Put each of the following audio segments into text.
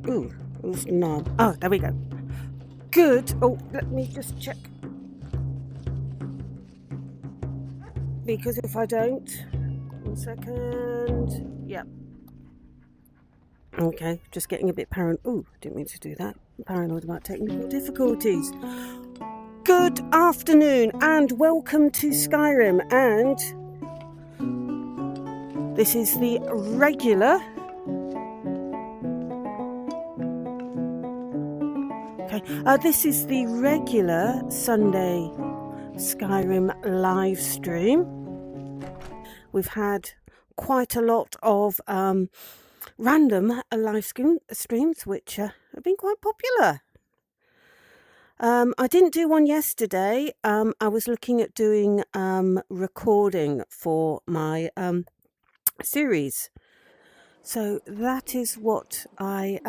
No. Oh, there we go. Good. Oh, let me just check. Because if I don't... 1 second. Yep. Okay, just getting a bit paranoid. Ooh, didn't mean to do that. Paranoid about technical difficulties. Good afternoon and welcome to Skyrim, and this is the regular this is the regular Sunday Skyrim live stream. We've had quite a lot of random live streams which have been quite popular. I didn't do one yesterday. I was looking at doing recording for my series, so that is what I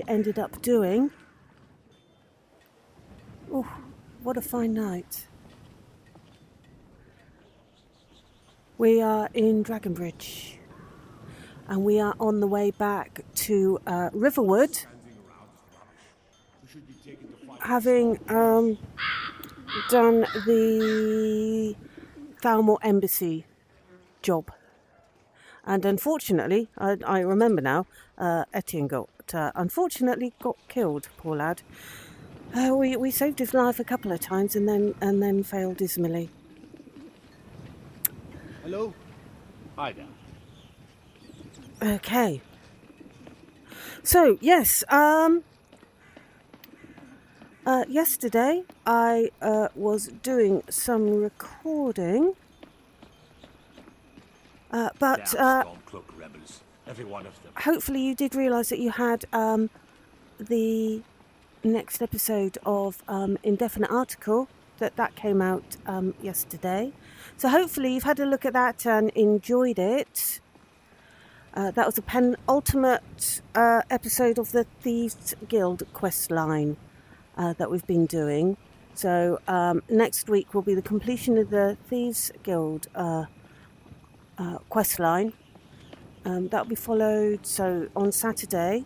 ended up doing. Oh, what a fine night! We are in Dragonbridge, and we are on the way back to Riverwood, having done the Thalmor Embassy job. And unfortunately, I remember now, Etienne unfortunately got killed, poor lad. We saved his life a couple of times and then failed dismally. Hello? Hi there. Okay. So, yes, yesterday I was doing some recording, but rebels, every one of them. Hopefully you did realise that you had the next episode of Indefinite Article, that came out yesterday. So hopefully you've had a look at that and enjoyed it. That was a penultimate episode of the Thieves Guild quest line that we've been doing. So next week will be the completion of the Thieves Guild quest line. That'll be followed. So on Saturday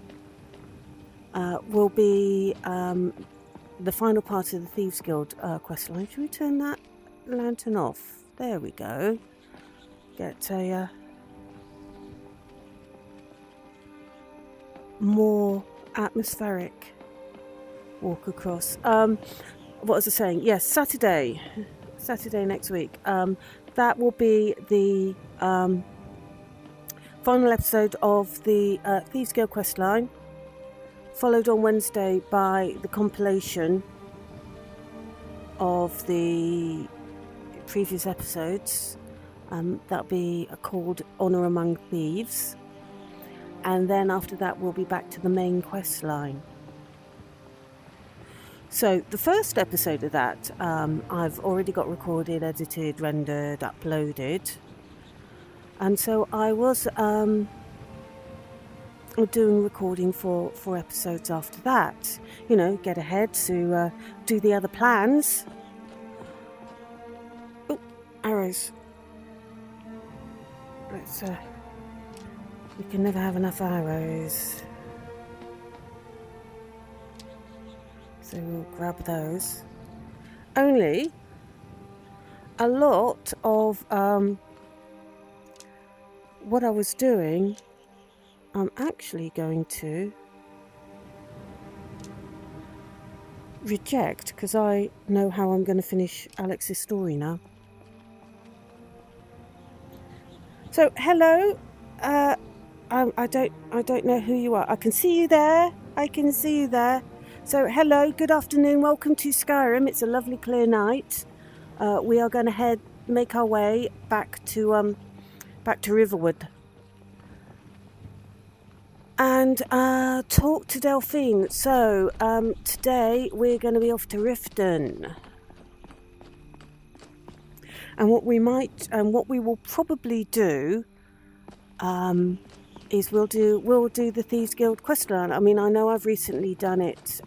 will be the final part of the Thieves Guild quest line. Should we turn that lantern off? There we go. Get a more atmospheric walk across. What was I saying? Yes, Saturday next week. That will be the final episode of the Thieves Guild quest line, followed on Wednesday by the compilation of the previous episodes. That'll be called Honour Among Thieves, and then after that we'll be back to the main quest line. So the first episode of that I've already got recorded, edited, rendered, uploaded, and so I was doing recording for episodes after that, get ahead to do the other plans. Oh, arrows. Let's we can never have enough arrows, so we'll grab those. Only a lot of what I was doing I'm actually going to reject, because I know how I'm going to finish Alex's story now. So hello, I don't know who you are. I can see you there. So hello, good afternoon, welcome to Skyrim. It's a lovely clear night. We are going to make our way back to Riverwood and talk to Delphine. So today we're going to be off to Riften, and what we will probably do is we'll do the Thieves Guild quest line. I mean, I know I've recently done it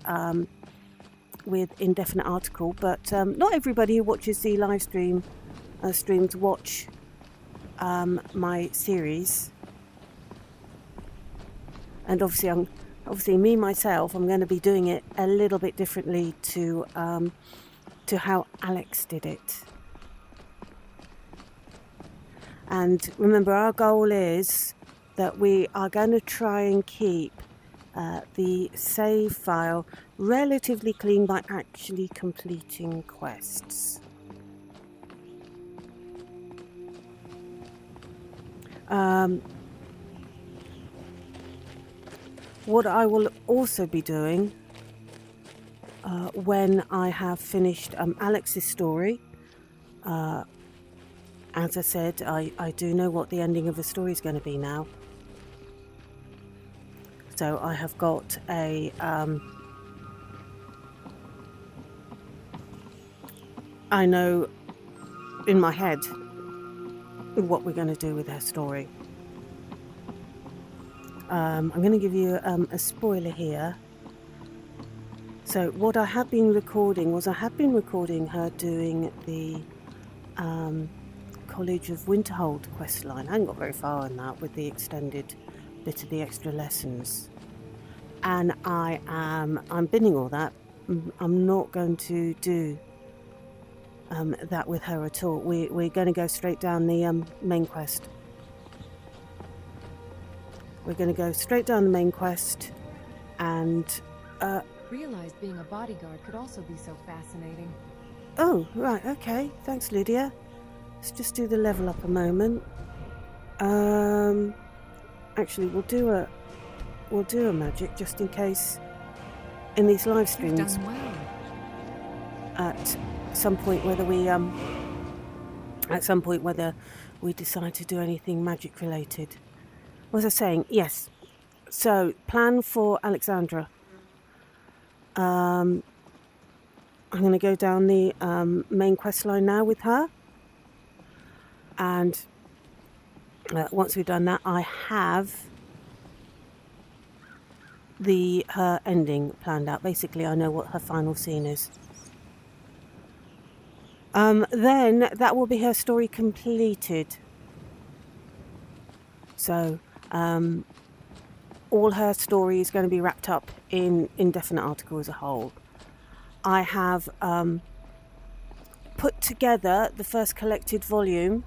with Indefinite Article, but not everybody who watches the live streams watch my series. And obviously me myself, I'm going to be doing it a little bit differently to how Alex did it. And remember, our goal is that we are going to try and keep the save file relatively clean by actually completing quests. What I will also be doing when I have finished Alex's story, as I said, I do know what the ending of the story is going to be now. So I have got a I know in my head what we're going to do with her story. I'm going to give you a spoiler here. So what I have been recording was her doing the College of Windhelm questline. I haven't got very far on that with the extended bit of the extra lessons, and I'm binning all that. I'm not going to do that with her at all. We're going to go straight down the main quest. We're going to go straight down the main quest, and Realized being a bodyguard could also be so fascinating. oh, right, okay. Thanks, Lydia. Let's just do the level up a moment. Actually, we'll do a magic just in case in these live streams. You've done well. At some point, whether we decide to do anything magic related. What was I saying? Yes. So, plan for Alexandra. I'm going to go down the main quest line now with her. And once we've done that, I have her ending planned out. Basically, I know what her final scene is. Then that will be her story completed. So all her story is going to be wrapped up in Indefinite Article as a whole. I have put together the first collected volume.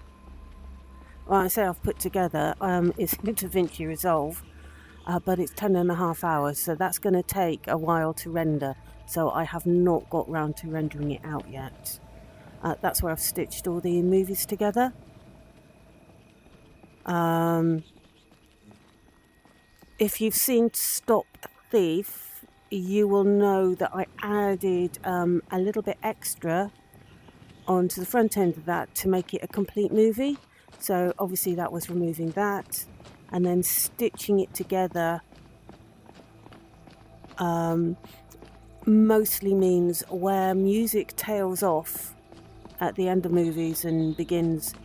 Well, I say I've put together, it's Da Vinci Resolve, but it's 10.5 hours, so that's going to take a while to render. So I have not got round to rendering it out yet. That's where I've stitched all the movies together. If you've seen Stop Thief, you will know that I added a little bit extra onto the front end of that to make it a complete movie. So obviously that was removing that and then stitching it together mostly means where music tails off at the end of movies and begins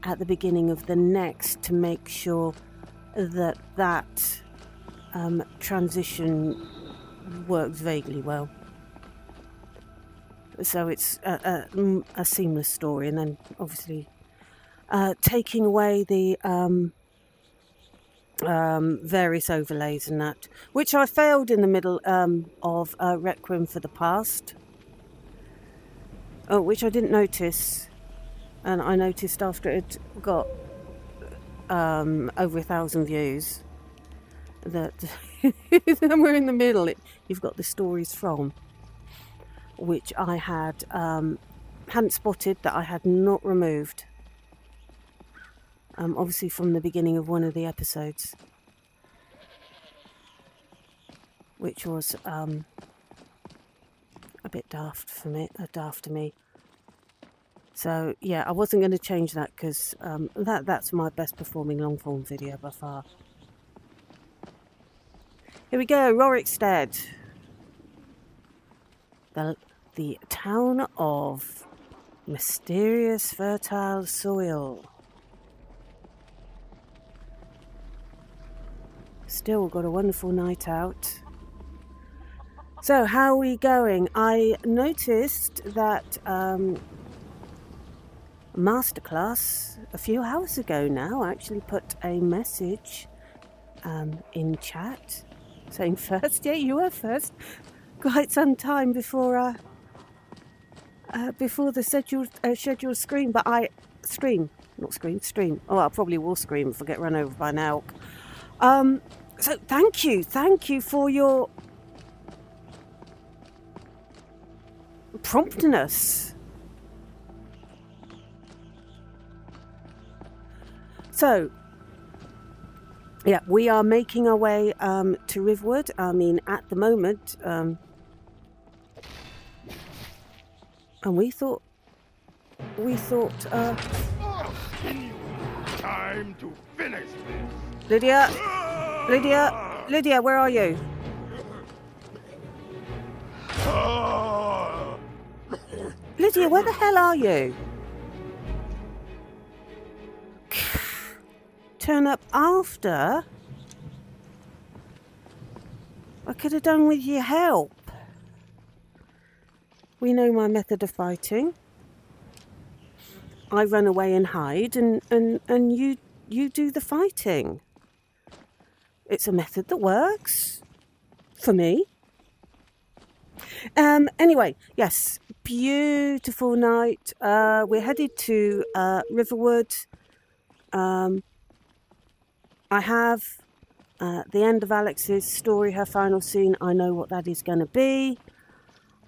at the beginning of the next, to make sure that transition works vaguely well. So it's a seamless story, and then obviously taking away the various overlays and that, which I failed in the middle of Requiem for the Past, which I didn't notice, and I noticed after it got over 1,000 views that somewhere in the middle you've got the stories from, which I hadn't spotted, that I had not removed. Obviously from the beginning of one of the episodes, which was a bit daft for me, daft to me. So yeah, I wasn't going to change that because that's my best performing long form video by far. Here we go, Rorikstead, the town of mysterious fertile soil. Still got a wonderful night out. So how are we going? I noticed that Masterclass a few hours ago now actually put a message in chat saying first. Yeah, you were first. Quite some time before the scheduled stream, but stream. Oh, I probably will scream if I get run over by an elk. So thank you for your promptness. So, yeah, we are making our way to Riverwood. I mean, at the moment, and we thought. Time to finish this. Lydia, where are you? Lydia, where the hell are you? Turn up after? I could have done with your help. We know my method of fighting. I run away and hide, and you do the fighting. It's a method that works. For me. Anyway, yes, beautiful night. We're headed to Riverwood. I have the end of Alex's story, her final scene. I know what that is going to be.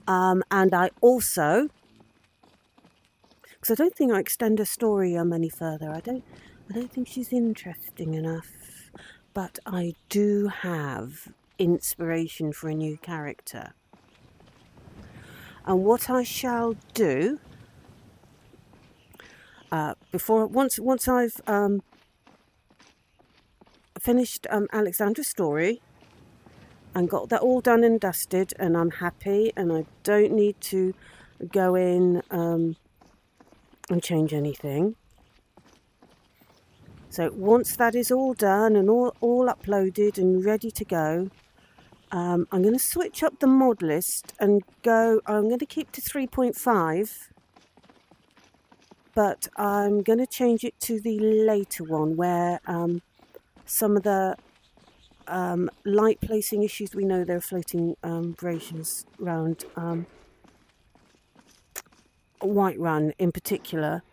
And I also, because I don't think I extend her story any further. I don't think she's interesting enough. But I do have inspiration for a new character. And what I shall do once I've finished Alexandra's story and got that all done and dusted, and I'm happy, and I don't need to go in and change anything. So once that is all done and all uploaded and ready to go, I'm going to switch up the mod list and go. I'm going to keep to 3.5, but I'm going to change it to the later one where some of the light placing issues, we know there are floating abrasions around Whiterun in particular,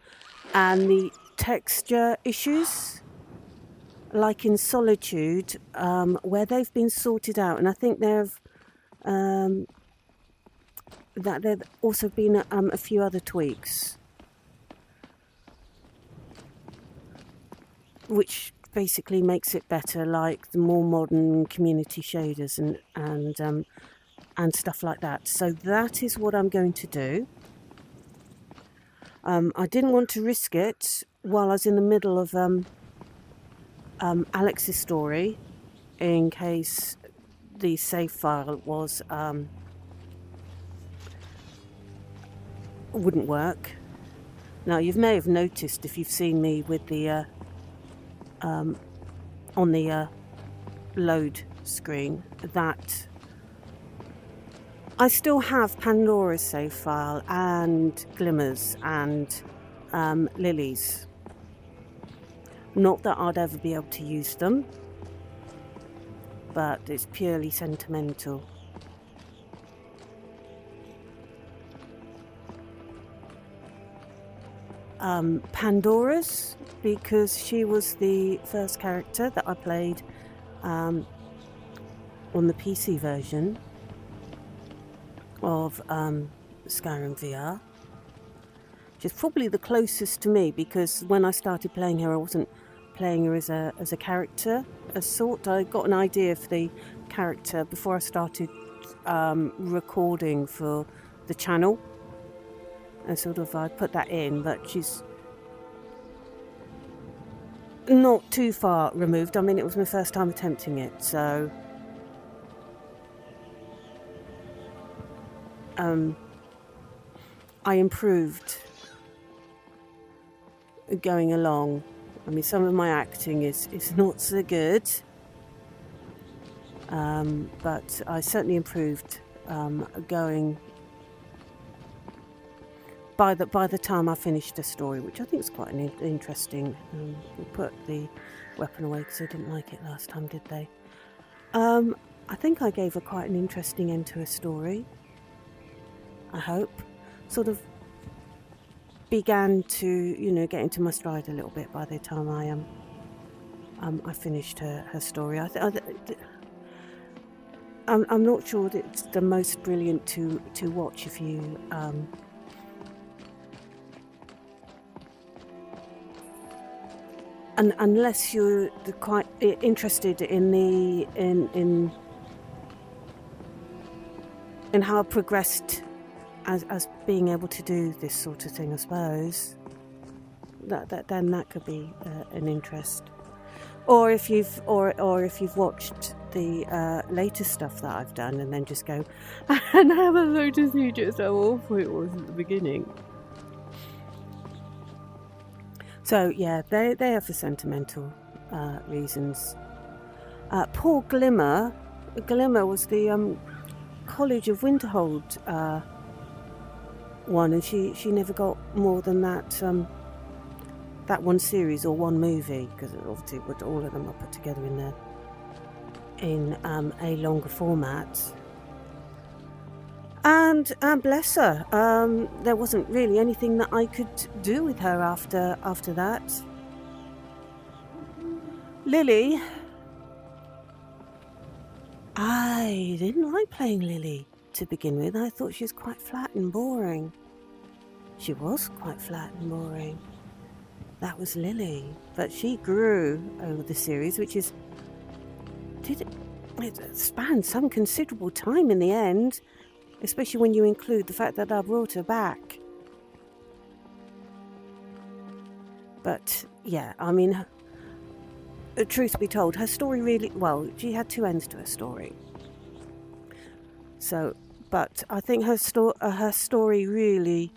and the texture issues like in Solitude, where they've been sorted out, and I think there've also been a few other tweaks which basically makes it better, like the more modern community shaders and stuff like that. So that is what I'm going to do. I didn't want to risk it while I was in the middle of Alex's story, in case the save file was wouldn't work. Now, you may have noticed, if you've seen me with the on the load screen, that I still have Pandora's save file and Glimmer's and Lily's. Not that I'd ever be able to use them, but it's purely sentimental. Pandora's, because she was the first character that I played on the PC version of Skyrim VR. She's probably the closest to me, because when I started playing her, I wasn't playing her as a character as sort. I got an idea for the character before I started recording for the channel, and sort of I put that in, but she's not too far removed. I mean, it was my first time attempting it, so I improved going along. I mean, some of my acting is not so good, but I certainly improved going by the time I finished the story, which I think is quite an interesting. We put the weapon away because they didn't like it last time, did they? I think I gave her quite an interesting end to her story. I hope. Sort of began to, get into my stride a little bit by the time I finished her story. I'm not sure that it's the most brilliant to watch if you unless you're quite interested in how I progressed as being able to do this sort of thing, I suppose. Then that could be an interest. Or if you've watched the latest stuff that I've done and then just go and have a look to see just how awful it was at the beginning. So yeah, they are for sentimental reasons. Poor Glimmer was the College of Windhelm one, and she never got more than that one series or one movie, because obviously all of them are put together in a longer format. And bless her, there wasn't really anything that I could do with her after that. Lily, I didn't like playing Lily to begin with. I thought she was quite flat and boring. She was quite flat and boring. That was Lily, but she grew over the series, which is it spanned some considerable time in the end, especially when you include the fact that I brought her back. But yeah, I mean, truth be told, her story really, well, she had two ends to her story. So, but I think her story really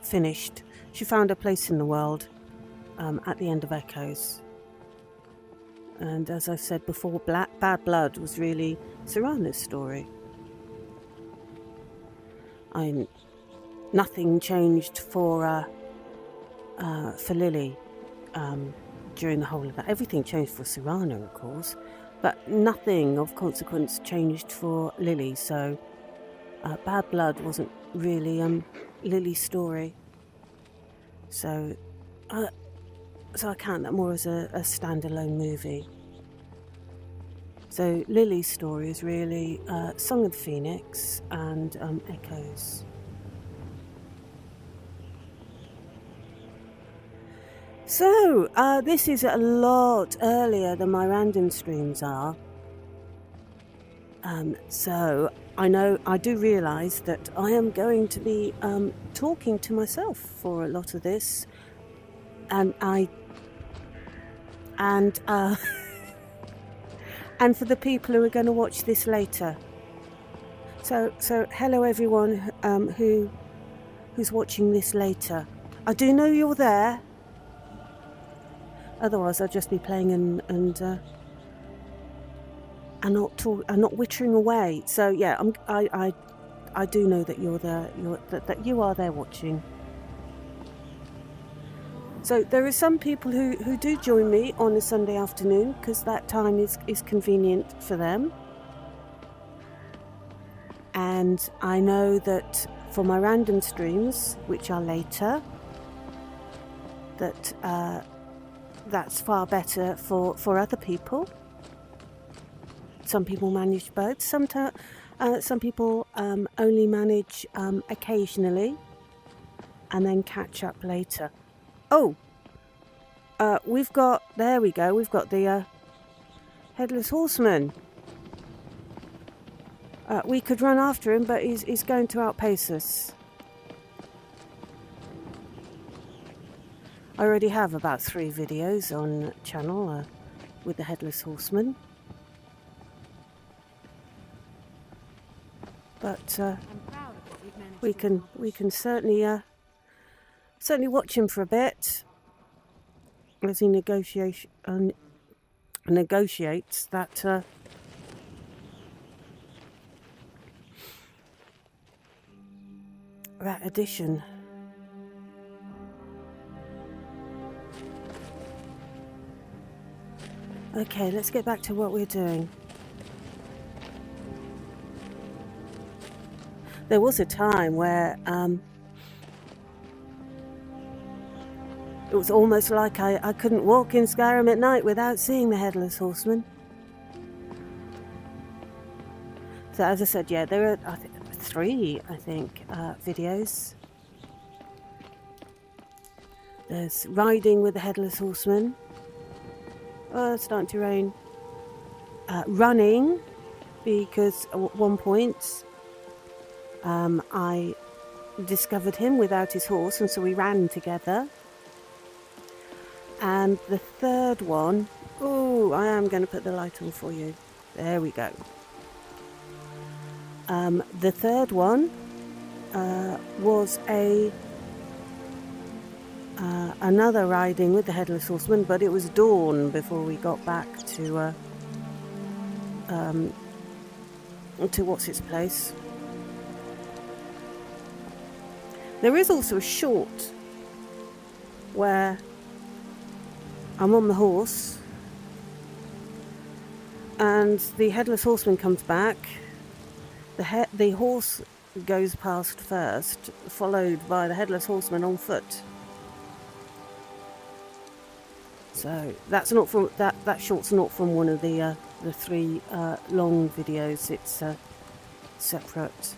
finished. She found her place in the world at the end of Echoes. And as I've said before, Bad Blood was really Serana's story. Nothing changed for Lily during the whole of that. Everything changed for Serana, of course, but nothing of consequence changed for Lily. So Bad Blood wasn't really Lily's story. So I count that more as a standalone movie. So Lily's story is really Song of the Phoenix and Echoes. So this is a lot earlier than my random streams are. So I do realise that I am going to be talking to myself for a lot of this, and and for the people who are going to watch this later. So hello everyone who's watching this later. I do know you're there. Otherwise, I'll just be playing and not wittering away. So yeah, I do know that you're there. That you are there watching. So there are some people who do join me on a Sunday afternoon because that time is convenient for them. And I know that for my random streams, which are later, that's far better for other people. Some people manage both. Some people only manage occasionally and then catch up later. Oh, we've got the Headless Horseman. We could run after him, but he's going to outpace us. I already have about 3 videos on channel with the Headless Horseman. But we can certainly watch him for a bit as he negotiates that that edition. Okay, let's get back to what we're doing. There was a time where it was almost like I couldn't walk in Skyrim at night without seeing the Headless Horseman. So as I said, yeah, there are three, I think, videos. There's riding with the Headless Horseman. Oh, it's starting to rain. Running, because at one point I discovered him without his horse, and so we ran together. And the third one, oh, I am going to put the light on for you. There we go. The third one was another riding with the Headless Horseman, but it was dawn before we got back to what's its place. There is also a short where I'm on the horse and the Headless Horseman comes back. The horse goes past first, followed by the Headless Horseman on foot. So that's not from that short's not from one of the three long videos. It's separate.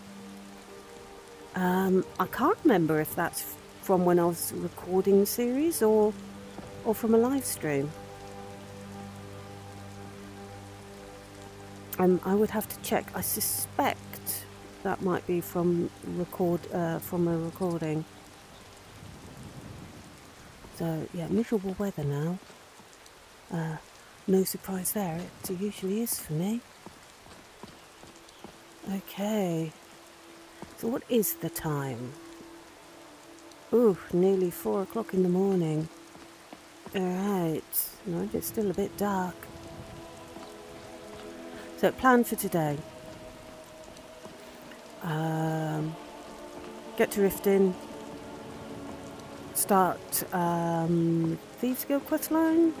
I can't remember if that's from when I was recording the series or from a live stream. I would have to check. I suspect that might be from from a recording. So yeah, miserable weather now. No surprise there. It usually is for me. Okay. So what is the time? Ooh, nearly 4 o'clock in the morning. Alright. No, it's still a bit dark. So plan for today. Get to Riften. Start Thieves Guild questline.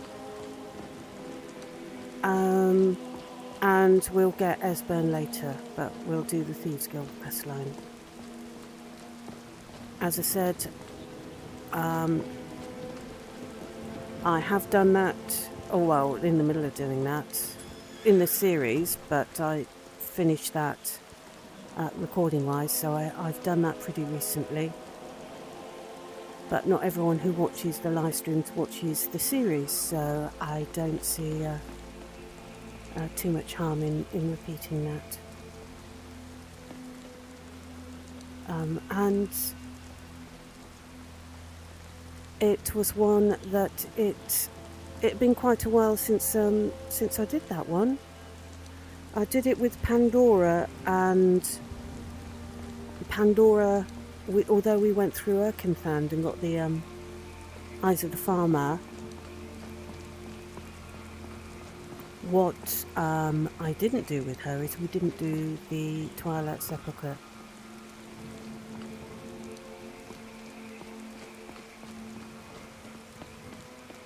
And we'll get Esbern later, but we'll do the Thieves Guild questline. As I said, I have done that, in the middle of doing that in the series, but I finished that recording wise, so I've done that pretty recently. But not everyone who watches the live streams watches the series, so I don't see too much harm in repeating that. And it was one that it'd been quite a while since I did that one. I did it with Pandora, and Pandora, although we went through Erkenthand and got the Eyes of the Farmer, what I didn't do with her is we didn't do the Twilight Sepulchre.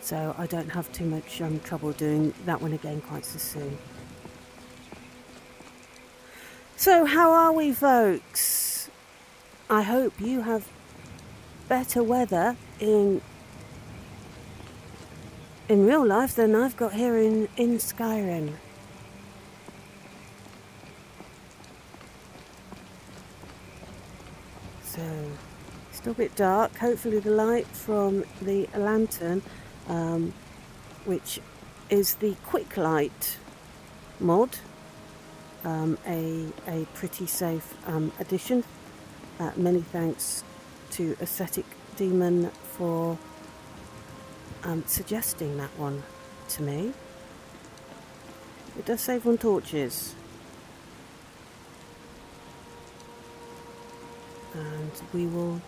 So I don't have too much trouble doing that one again quite so soon. So how are we, folks? I hope you have better weather in real life than I've got here in Skyrim. So, still a bit dark. Hopefully the light from the lantern, which is the Quick Light mod, a pretty safe addition. Many thanks to Ascetic Demon for suggesting that one to me. It does save on torches. And we will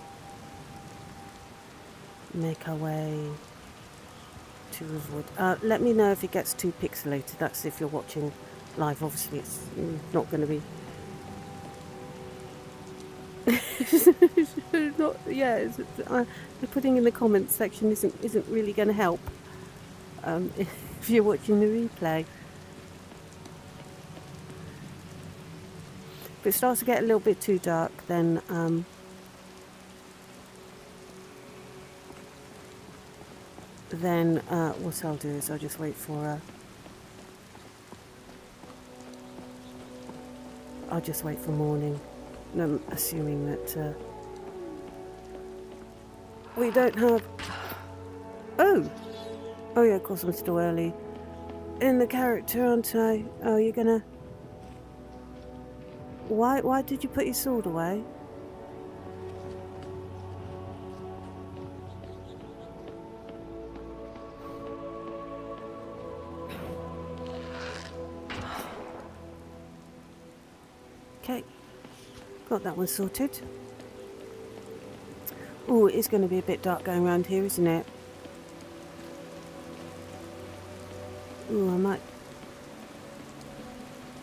make our way to Riverwood. Let me know if it gets too pixelated. That's if you're watching live. Obviously it's not going to be not, yeah, the putting in the comments section isn't really going to help if you're watching the replay. If it starts to get a little bit too dark, then what I'll do is I'll just wait for morning. I'm assuming that we don't have. Oh yeah, of course I'm still early in the character, aren't I? Oh, you're gonna. Why did you put your sword away? Okay, got that one sorted. Oh, it is going to be a bit dark going around here, isn't it? Oh, I might.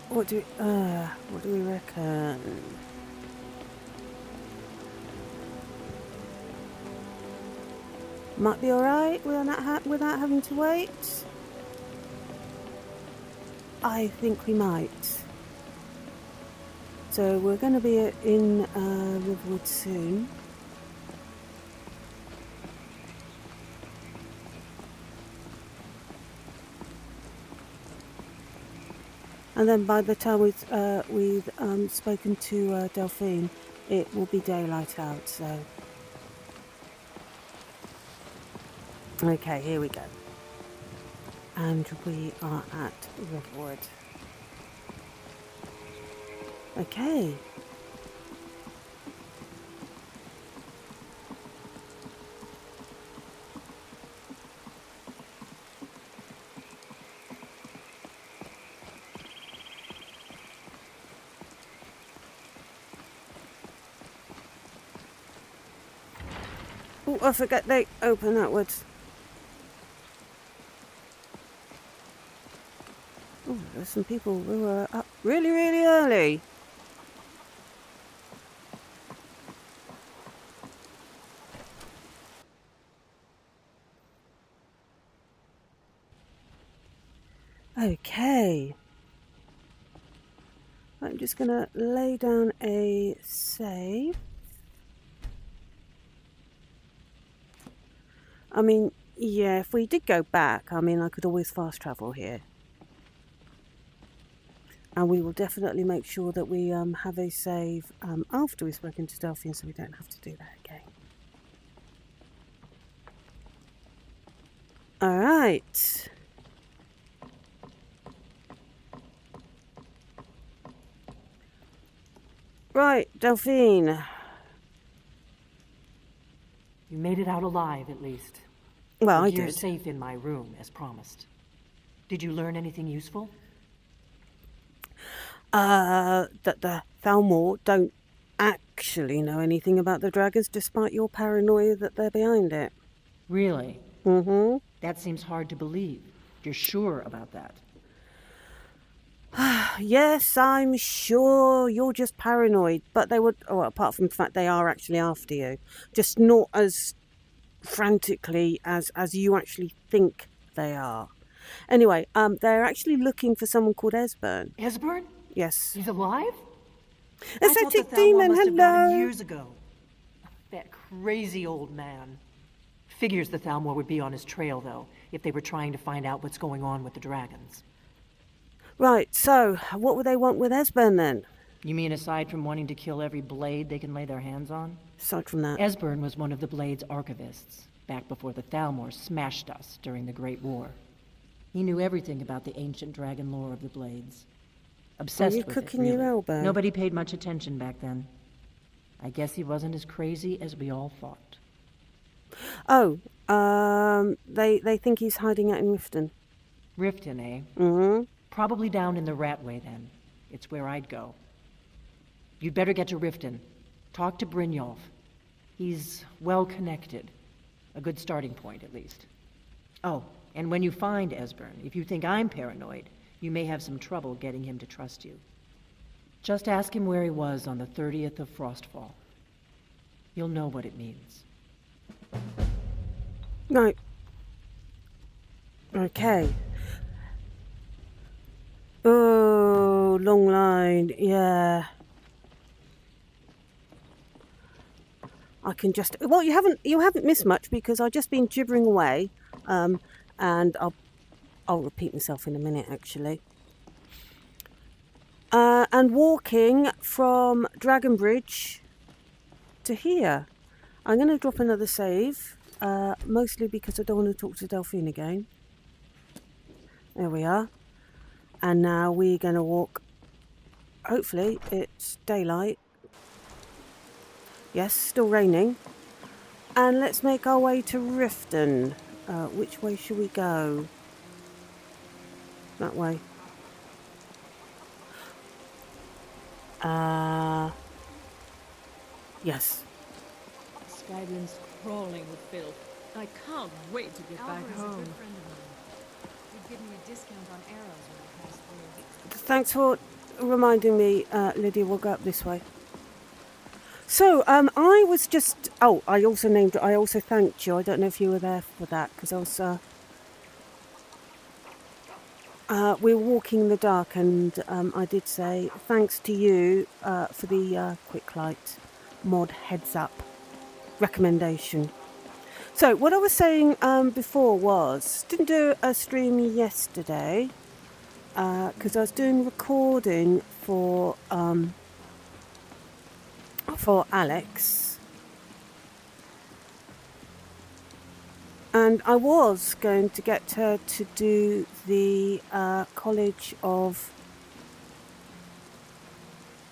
What do we reckon? Might be all right without having to wait. I think we might. So we're going to be in Riverwood soon. And then by the time we've spoken to Delphine, it will be daylight out. So, okay, here we go. And we are at Riverwood. Okay. Oh, I forgot they open outwards. Oh, there's some people who are up really, really early. Okay. I'm just going to lay down a save. I mean, yeah, if we did go back, I mean, I could always fast travel here. And we will definitely make sure that we have a save after we've spoken to Delphine, so we don't have to do that again. All right. Right, Delphine. You made it out alive, at least. Well, I You're did. safe in my room, as promised. Did you learn anything useful? That the Thalmor don't actually know anything about the dragons, despite your paranoia that they're behind it. Really? Mm-hmm. That seems hard to believe. You're sure about that? Yes, I'm sure you're just paranoid, but they would, oh, apart from the fact they are actually after you, just not as frantically as you actually think they are. Anyway, they're actually looking for someone called Esbern. Esbern? Yes. He's alive? Ascetic I thought the Thalmor demon, must have got him hello. years ago. That crazy old man. Figures the Thalmor would be on his trail, though, if they were trying to find out what's going on with the dragons. Right, so what would they want with Esbern then? You mean aside from wanting to kill every blade they can lay their hands on? Aside from that. Esbern was one of the Blade's archivists, back before the Thalmor smashed us during the Great War. He knew everything about the ancient dragon lore of the Blades. Obsessed with it, cooking really. your elbow? Nobody paid much attention back then. I guess he wasn't as crazy as we all thought. Oh, they think he's hiding out in Riften. Riften, eh? Mm-hmm. Probably down in the Ratway, then. It's where I'd go. You'd better get to Riften. Talk to Brynjolf. He's well-connected. A good starting point, at least. Oh, and when you find Esbern, if you think I'm paranoid, you may have some trouble getting him to trust you. Just ask him where he was on the 30th of Frostfall. You'll know what it means. Right. Okay. Oh, long line. Yeah. I can just. Well, you haven't missed much because I've just been gibbering away, and I'll repeat myself in a minute actually. And walking from Dragonbridge to here. I'm going to drop another save, mostly because I don't want to talk to Delphine again. There we are. And now we're going to walk. Hopefully it's daylight. Yes, still raining. And let's make our way to Riften. Which way should we go? That way. Yes. Skyrim's crawling with filth. I can't wait to get back Alvar's a home. good friend of mine. He'd give me a discount on arrows when I pass through. Thanks for reminding me, Lydia. We'll go up this way. So, I was just. Oh, I also thanked you. I don't know if you were there for that because I was. We were walking in the dark, and I did say thanks to you for the quick light mod heads up recommendation. So what I was saying before was didn't do a stream yesterday because I was doing recording for Alex, and I was going to get her to do the College of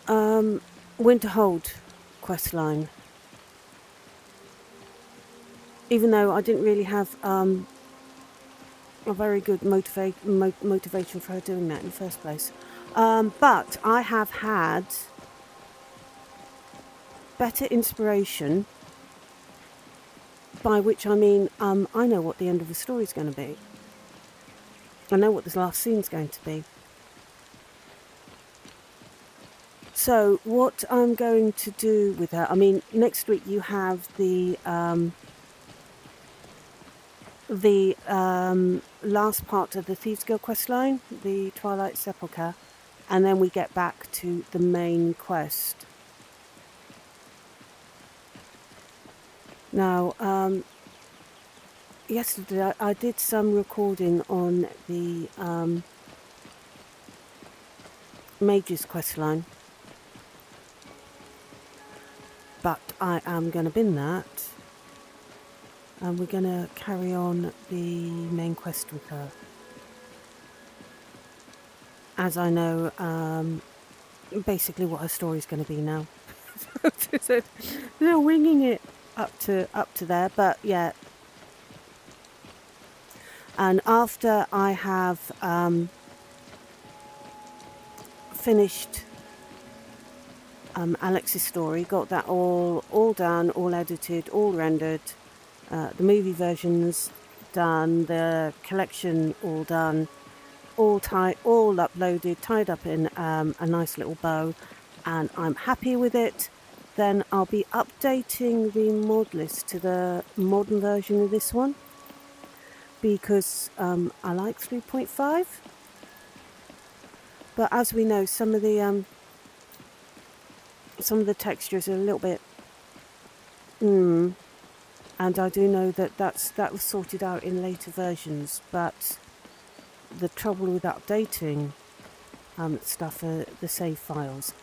Winterhold questline. Even though I didn't really have a very good motivation for her doing that in the first place. But I have had better inspiration, by which I mean I know what the end of the story is going to be. I know what this last scene is going to be. So what I'm going to do with her, I mean, next week you have the last part of the Thieves Guild questline, the Twilight Sepulchre, and then we get back to the main quest. Now, yesterday I did some recording on the Mage's questline, but I am going to bin that. And we're going to carry on the main quest with her. As I know basically what her story is going to be now. So, they're winging it up to there, but yeah. And after I have finished Alex's story, got that all done, all edited, all rendered, the movie version's done, the collection all done, all uploaded, tied up in a nice little bow, and I'm happy with it, then I'll be updating the mod list to the modern version of this one, because I like 3.5, but as we know, some of the textures are a little bit and I do know that that was sorted out in later versions, but the trouble with updating stuff are the save files.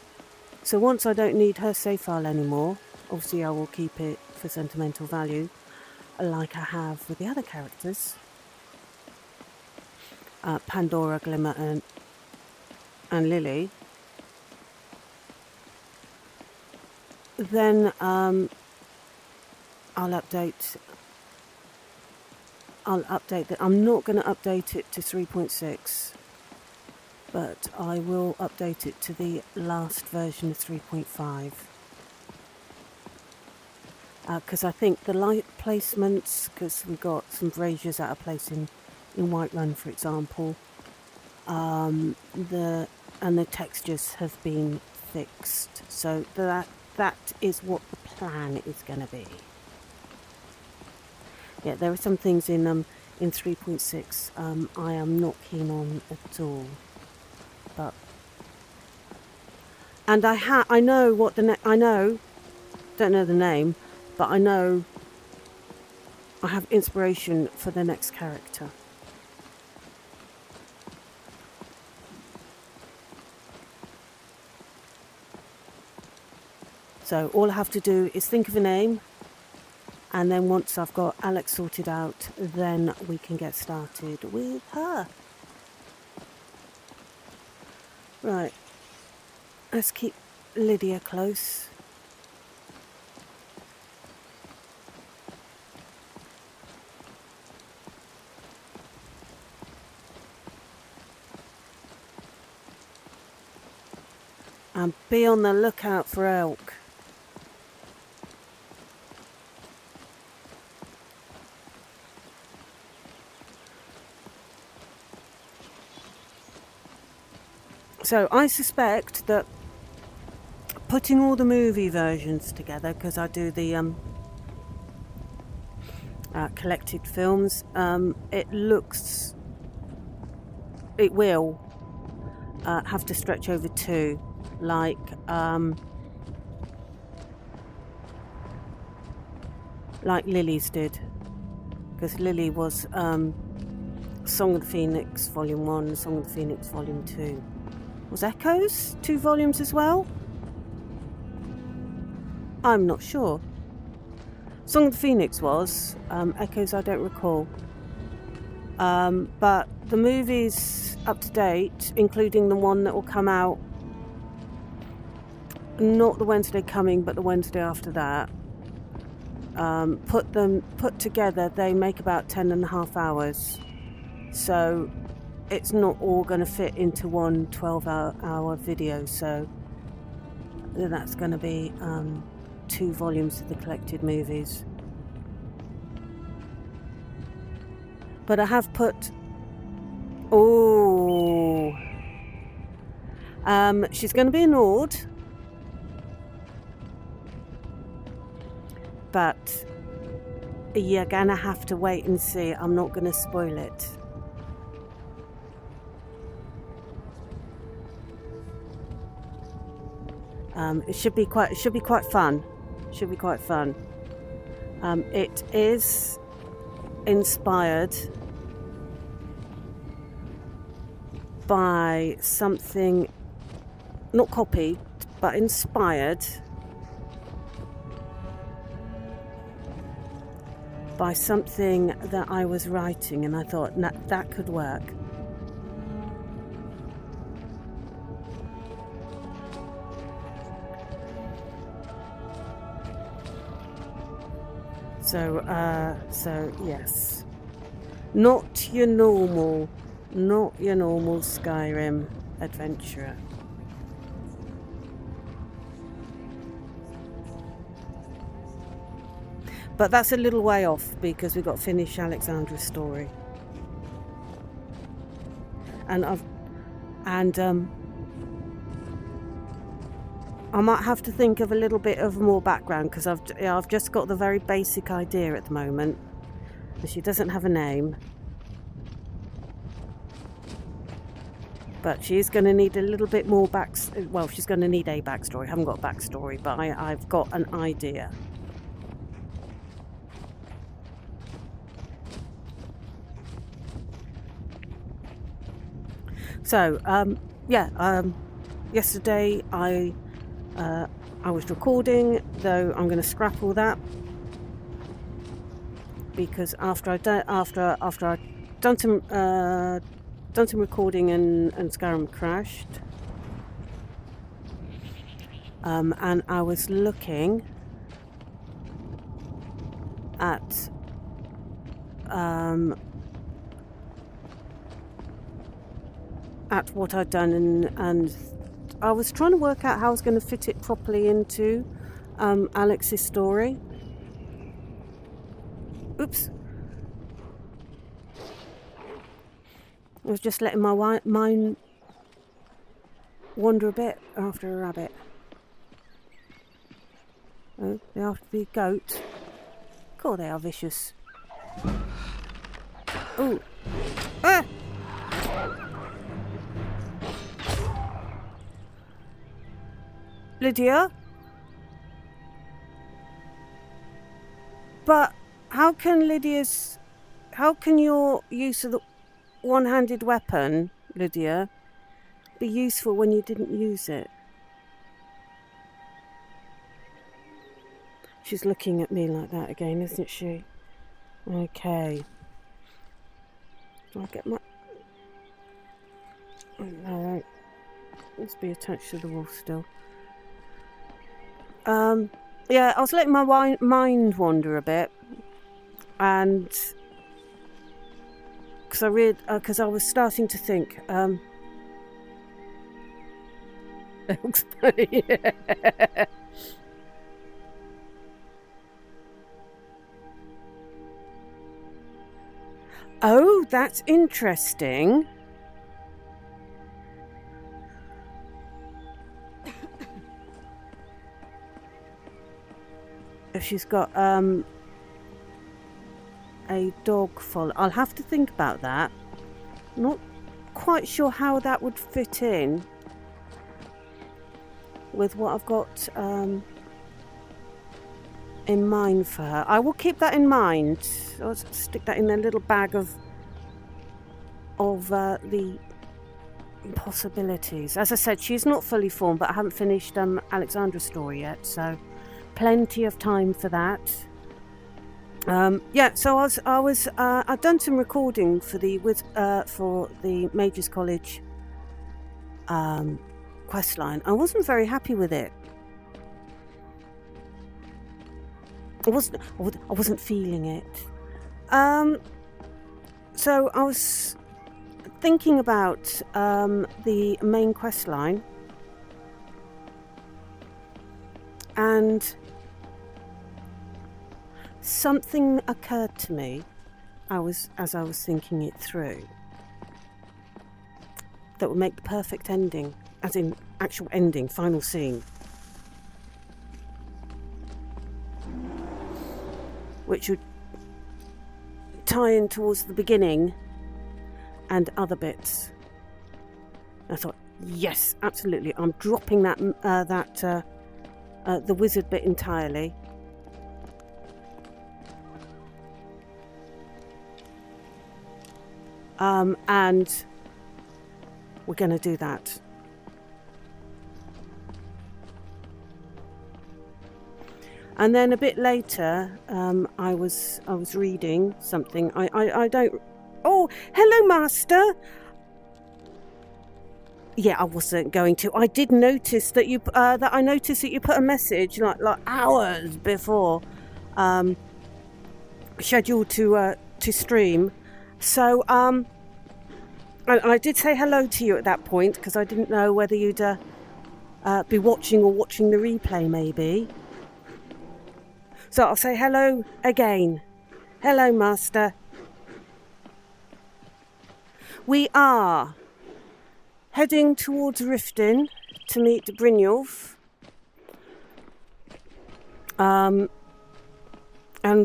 So once I don't need her save file anymore, obviously I will keep it for sentimental value, like I have with the other characters, Pandora, Glimmer and Lily. Then I'll update that. I'm not going to update it to 3.6, but I will update it to the last version of 3.5. Because I think the light placements, because we've got some braziers out of place in Whiterun, for example, the textures have been fixed. So that is what the plan is going to be. Yeah, there are some things in 3.6 I am not keen on at all. But and I know what the don't know the name, but I know I have inspiration for the next character. So all I have to do is think of a name, and then once I've got Alex sorted out, then we can get started with her. Right, let's keep Lydia close. And be on the lookout for elk. So I suspect that putting all the movie versions together, because I do the collected films, it will have to stretch over two, like Lily's did, because Lily was Song of the Phoenix Volume 1, Song of the Phoenix Volume 2. Was Echoes 2 volumes as well? I'm not sure. Song of the Phoenix was. Echoes I don't recall. But the movie's up to date, including the one that will come out, not the Wednesday coming, but the Wednesday after that. Put together, they make about 10.5 hours. So it's not all going to fit into one 12-hour video, so that's going to be 2 volumes of the collected movies. But I have put... Oh! She's going to be an Ord. But you're going to have to wait and see. I'm not going to spoil it. It should be quite fun. Should be quite fun. It is inspired by something, not copied, but inspired by something that I was writing, and I thought that could work. So yes, not your normal Skyrim adventurer. But that's a little way off because we've got to finish Alexandra's story, and I might have to think of a little bit of more background because I've just got the very basic idea at the moment. She doesn't have a name, but she's going to need a little bit more well, she's going to need a backstory. I haven't got a backstory, but I've got an idea. So yesterday I was recording, though I'm going to scrap all that because after I'd done some recording and Skyrim crashed, and I was looking at what I'd done, and I was trying to work out how I was going to fit it properly into Alex's story. Oops. I was just letting my mind wander a bit after a rabbit. Oh, they have to be a goat. God, they are vicious. Oh. Ah! Lydia? But how can your use of the one-handed weapon, Lydia, be useful when you didn't use it? She's looking at me like that again, isn't she? Okay. Do I get my... Alright. Must be attached to the wall still. Yeah, I was letting my mind wander a bit. And... Because I was starting to think, it looks funny. Oh, that's interesting. If she's got a dog follow, I'll have to think about that. Not quite sure how that would fit in with what I've got in mind for her. I will keep that in mind. I'll stick that in a little bag of the possibilities. As I said, she's not fully formed, but I haven't finished Alexandra's story yet, so plenty of time for that. Yeah, so I've done some recording for the Majors College questline. I wasn't very happy with it. I wasn't feeling it. So I was thinking about the main quest line, and something occurred to me as I was thinking it through that would make the perfect ending, as in actual ending, final scene, which would tie in towards the beginning and other bits. I thought, yes, absolutely, I'm dropping the wizard bit entirely. And we're going to do that. And then a bit later, I was reading something. I don't. Oh, hello, Master. Yeah, I wasn't going to. I did notice that you I noticed that you put a message like hours before scheduled to stream. So I did say hello to you at that point because I didn't know whether you'd be watching or watching the replay, maybe. So I'll say hello again. Hello, Master. We are heading towards Riften to meet Brynjolf. And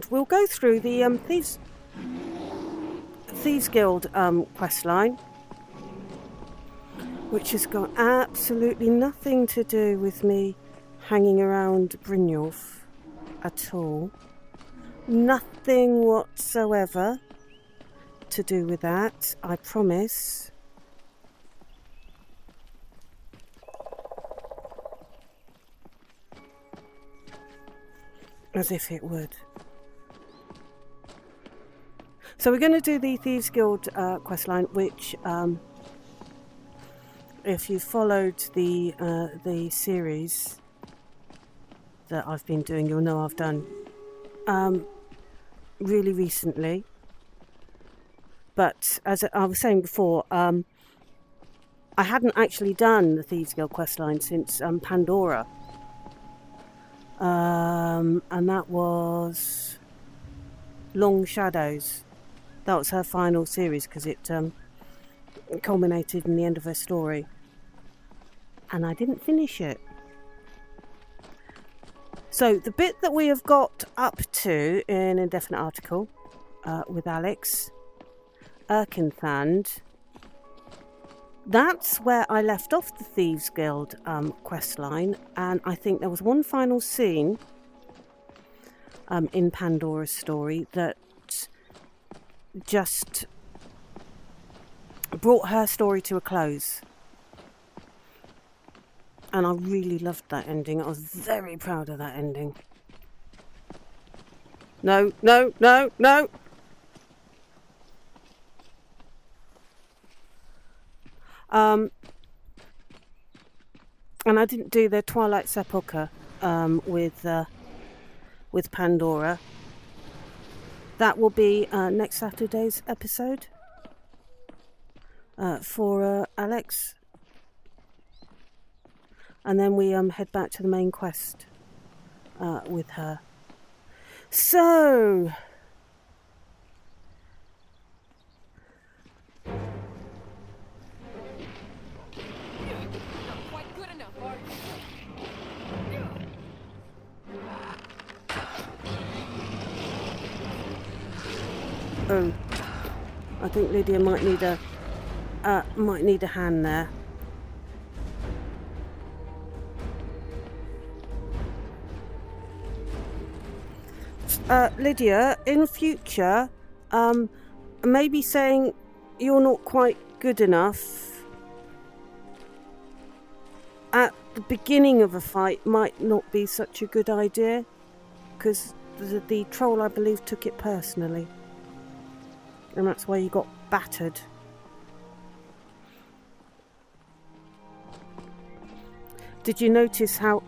we'll go through the Thieves Guild questline, which has got absolutely nothing to do with me hanging around Brynjolf at all. Nothing whatsoever to do with that, I promise. As if it would. So we're going to do the Thieves Guild questline, which, if you followed the series that I've been doing, you'll know I've done really recently. But as I was saying before, I hadn't actually done the Thieves Guild questline since Pandora. And that was Long Shadows. That was her final series because it culminated in the end of her story. And I didn't finish it. So the bit that we have got up to in Indefinite Article with Alex Erkenthand, that's where I left off the Thieves Guild quest line, and I think there was one final scene in Pandora's story that just brought her story to a close. And I really loved that ending. I was very proud of that ending. No, no, no, no! And I didn't do the Twilight Sepulchre with Pandora. That will be next Saturday's episode for Alex. And then we head back to the main quest with her. So... Oh, I think Lydia might need a hand there. Lydia, in future, maybe saying you're not quite good enough at the beginning of a fight might not be such a good idea, because the troll, I believe, took it personally. And that's why you got battered. Did you notice how...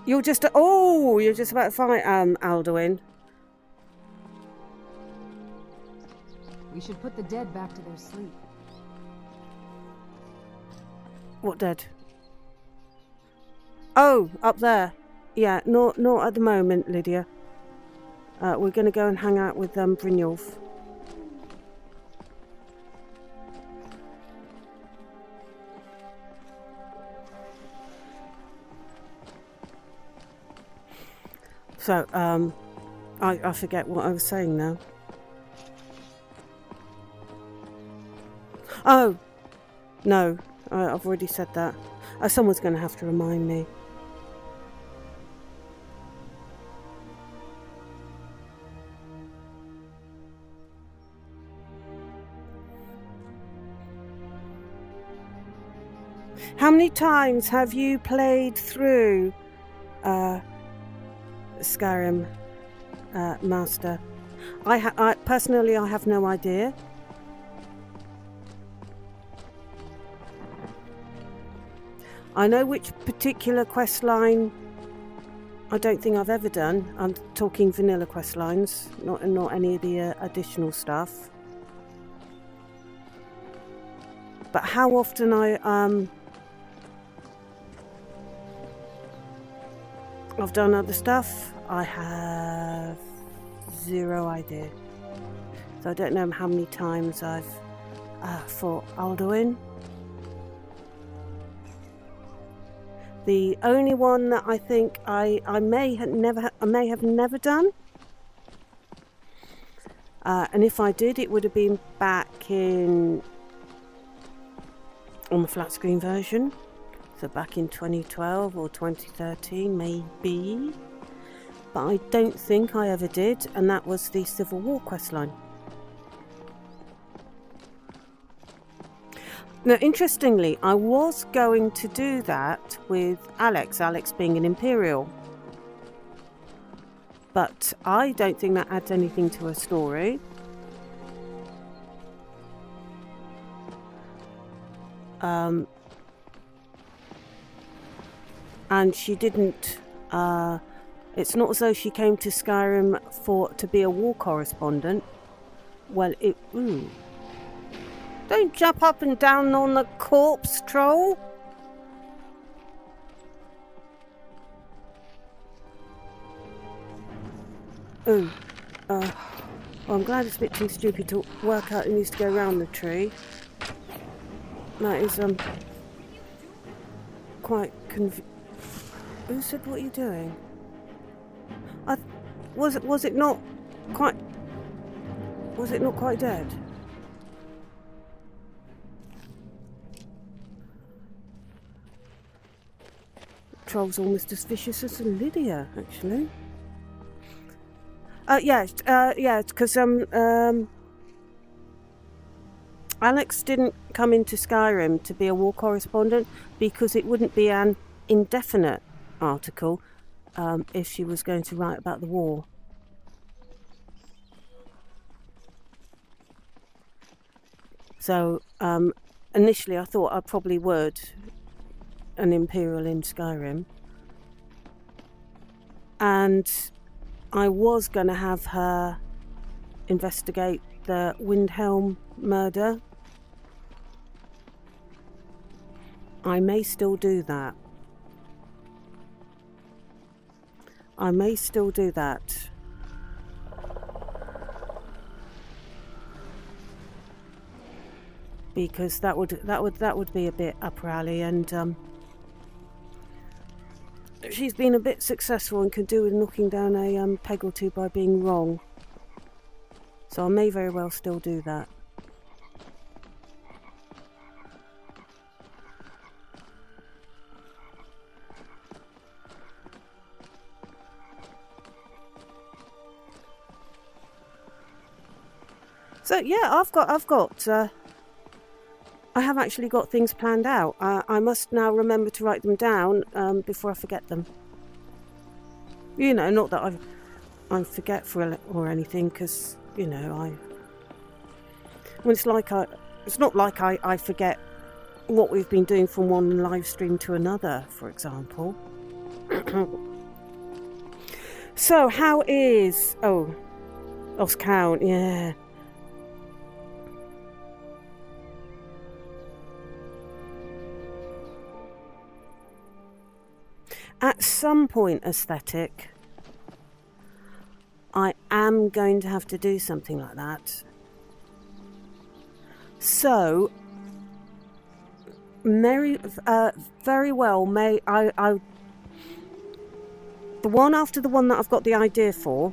You're just about to fight Alduin. We should put the dead back to their sleep. What dead? Oh, up there. Yeah, not at the moment, Lydia. We're going to go and hang out with Brynjolf. So, I forget what I was saying now. Oh, no, I've already said that. Someone's going to have to remind me. How many times have you played through Skyrim, Master? I personally, I have no idea. I know which particular quest line I don't think I've ever done. I'm talking vanilla quest lines, not any of the additional stuff. But how often I've done other stuff, I have zero idea. So I don't know how many times I've fought Alduin. The only one that I think I may have never done, and if I did, it would have been back on the flat screen version. So back in 2012 or 2013, maybe. But I don't think I ever did, and that was the Civil War questline. Now, interestingly, I was going to do that with Alex being an Imperial. But I don't think that adds anything to her story. And she didn't... it's not as though she came to Skyrim to be a war correspondent. Well, Don't jump up and down on the corpse, troll. Well, I'm glad it's a bit too stupid to work out who needs to go round the tree. That is quite Who said, what are you doing? Was it not quite... Was it not quite dead? Troll's almost as vicious as Lydia, actually. Yeah, because Alex didn't come into Skyrim to be a war correspondent because it wouldn't be an indefinite article if she was going to write about the war. So initially I thought I probably would an Imperial in Skyrim, and I was going to have her investigate the Windhelm murder. I may still do that. Because that would be a bit up her alley, and she's been a bit successful and can do with knocking down a peg or two by being wrong. So I may very well still do that. So yeah, I have actually got things planned out. I must now remember to write them down before I forget them. You know, not that I'm forgetful or anything, because you know it's not like I forget what we've been doing from one live stream to another, for example. So how is lost count? Yeah. At some point, aesthetic, I am going to have to do something like that. So, very well, may I the one after the one that I've got the idea for.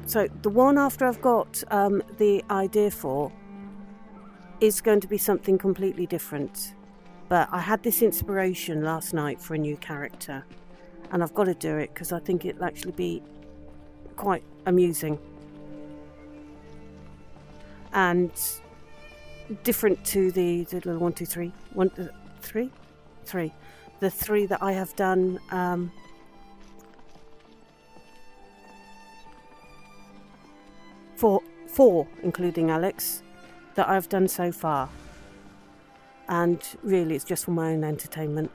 So the one after I've got the idea for is going to be something completely different. But I had this inspiration last night for a new character, and I've got to do it because I think it'll actually be quite amusing and different to the little 1, 2, 3, 1, 3, the 3 that I have done. Four, including Alex, that I've done so far. And really it's just for my own entertainment.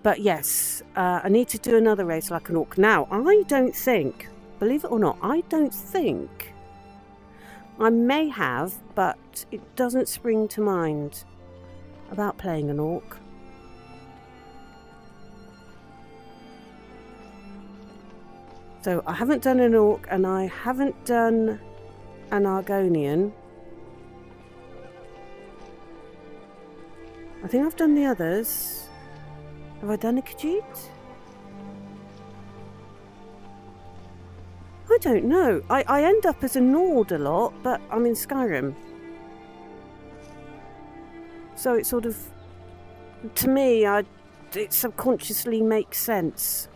But yes, I need to do another race like an orc. Now, I don't think, believe it or not, I may have, but it doesn't spring to mind about playing an orc. So I haven't done an orc, and I haven't done an Argonian. I think I've done the others. Have I done a Khajiit? I don't know. I end up as a Nord a lot, but I'm in Skyrim. So it sort of, to me, it subconsciously makes sense.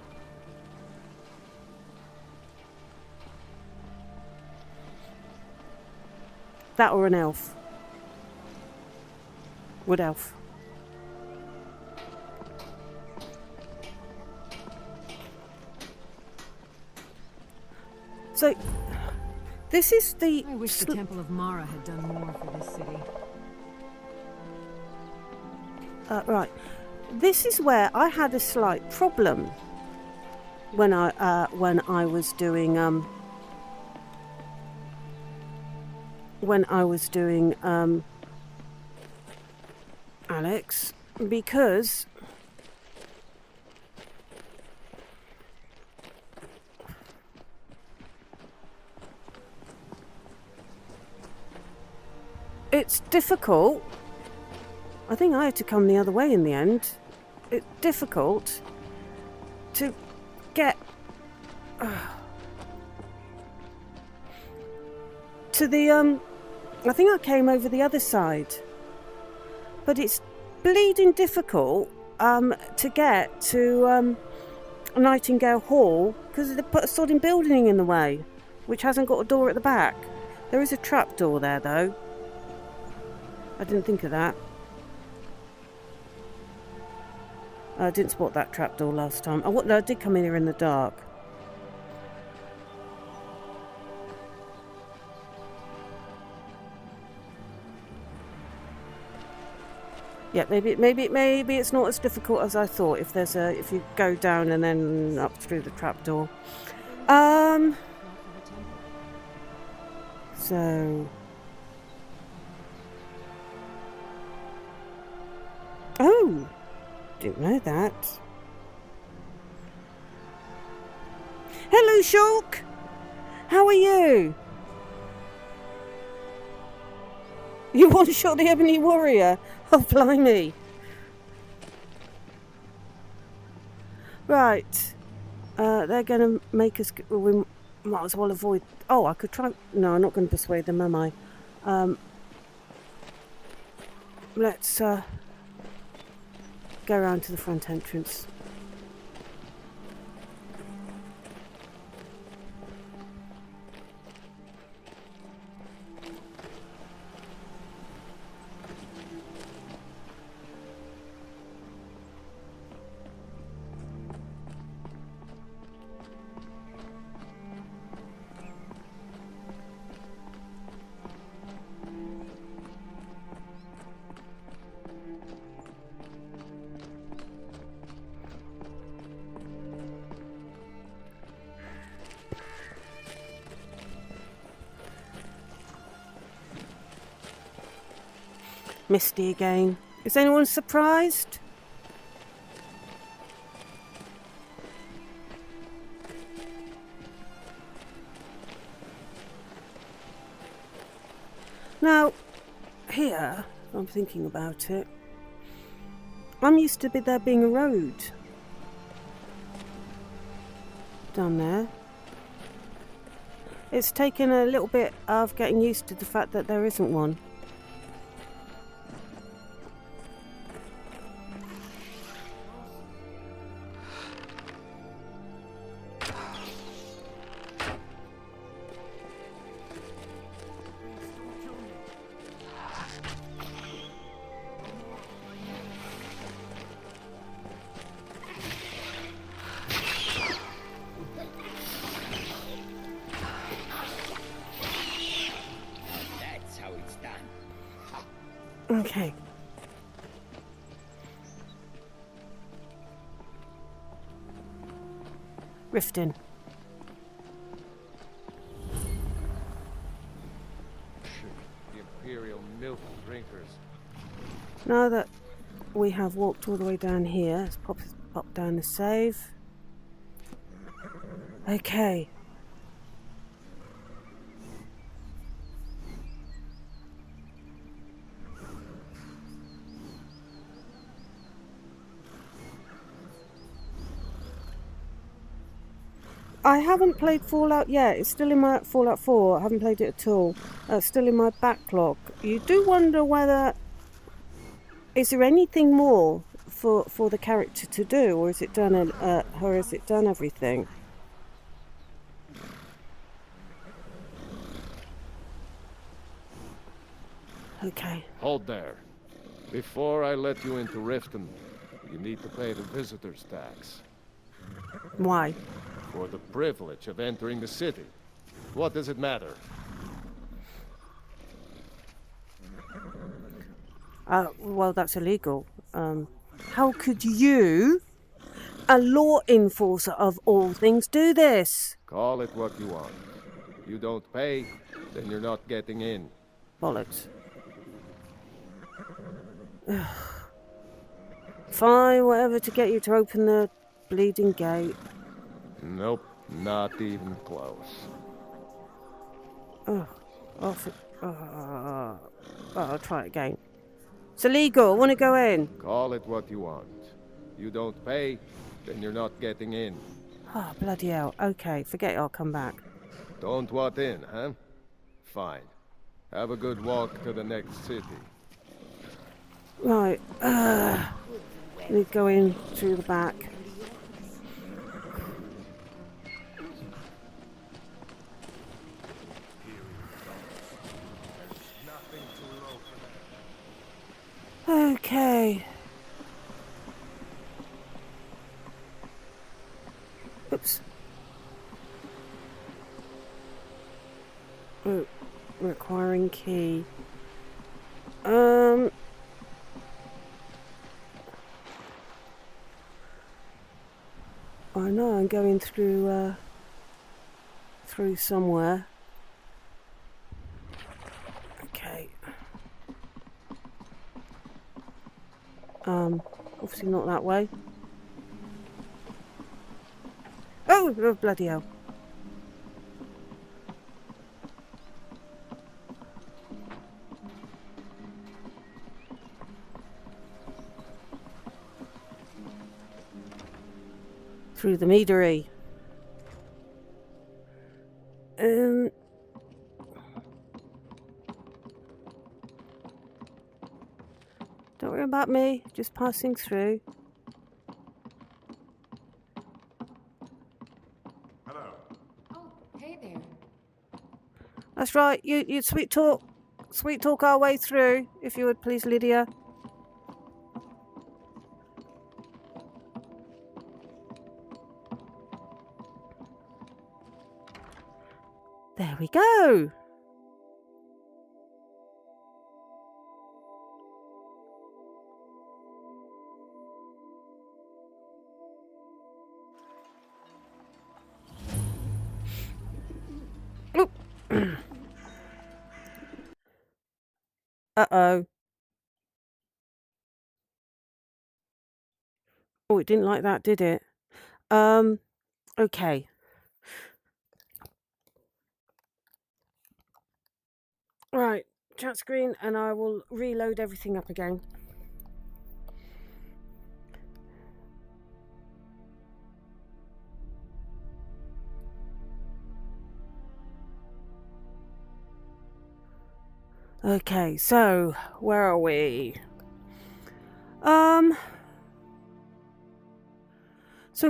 That or an elf. Wood elf. So, this is the... I wish the Temple of Mara had done more for this city. Right. This is where I had a slight problem when I was doing Alex, because it's difficult I think I had to come the other way in the end. It's difficult to get to the I think I came over the other side, but it's bleeding difficult to get to Nightingale Hall because they put a sodding building in the way, which hasn't got a door at the back. There is a trap door there though. I didn't think of that. I didn't spot that trapdoor last time. I did come in here in the dark. Yeah, maybe it's not as difficult as I thought. If you go down and then up through the trapdoor. So. Oh. Didn't know that. Hello, Shulk. How are you? You one-shot the Ebony Warrior? Oh, blimey. Right. They're going to make us... We might as well avoid... Oh, I could try... No, I'm not going to persuade them, am I? Let's... go around to the front entrance. Misty again. Is anyone surprised? Now, here, I'm thinking about it. I'm used to there being a road down there. It's taken a little bit of getting used to the fact that there isn't one. Okay. Riften. The Imperial milk drinkers. Now that we have walked all the way down here, let's pop down the save. Okay. I haven't played Fallout yet. It's still in my Fallout 4. I haven't played it at all. It's still in my backlog. You do wonder whether... Is there anything more for the character to do? Or is it done, everything? Okay. Hold there. Before I let you into Riften, you need to pay the visitor's tax. Why? For the privilege of entering the city. What does it matter? Well, that's illegal. How could you, a law enforcer of all things, do this? Call it what you want. You don't pay, then you're not getting in. Bollocks. Fine, whatever to get you to open the bleeding gate. Nope, not even close. I'll try it again. It's illegal. I want to go in. Call it what you want. You don't pay, then you're not getting in. Oh, bloody hell. Okay, forget it. I'll come back. Don't want in, huh? Fine. Have a good walk to the next city. Right. Need to go in through the back. Okay. Oops. Oh, requiring key. I know I'm going through somewhere. Okay. Obviously not that way. Oh, bloody hell. Through the meadery. Don't worry about me, just passing through. Hello. Oh, hey there. That's right, you sweet talk our way through, if you would please, Lydia. There we go. Oop. Uh-oh. Oh, it didn't like that, did it? Okay. Right, chat screen, and I will reload everything up again. Okay, so where are we? Some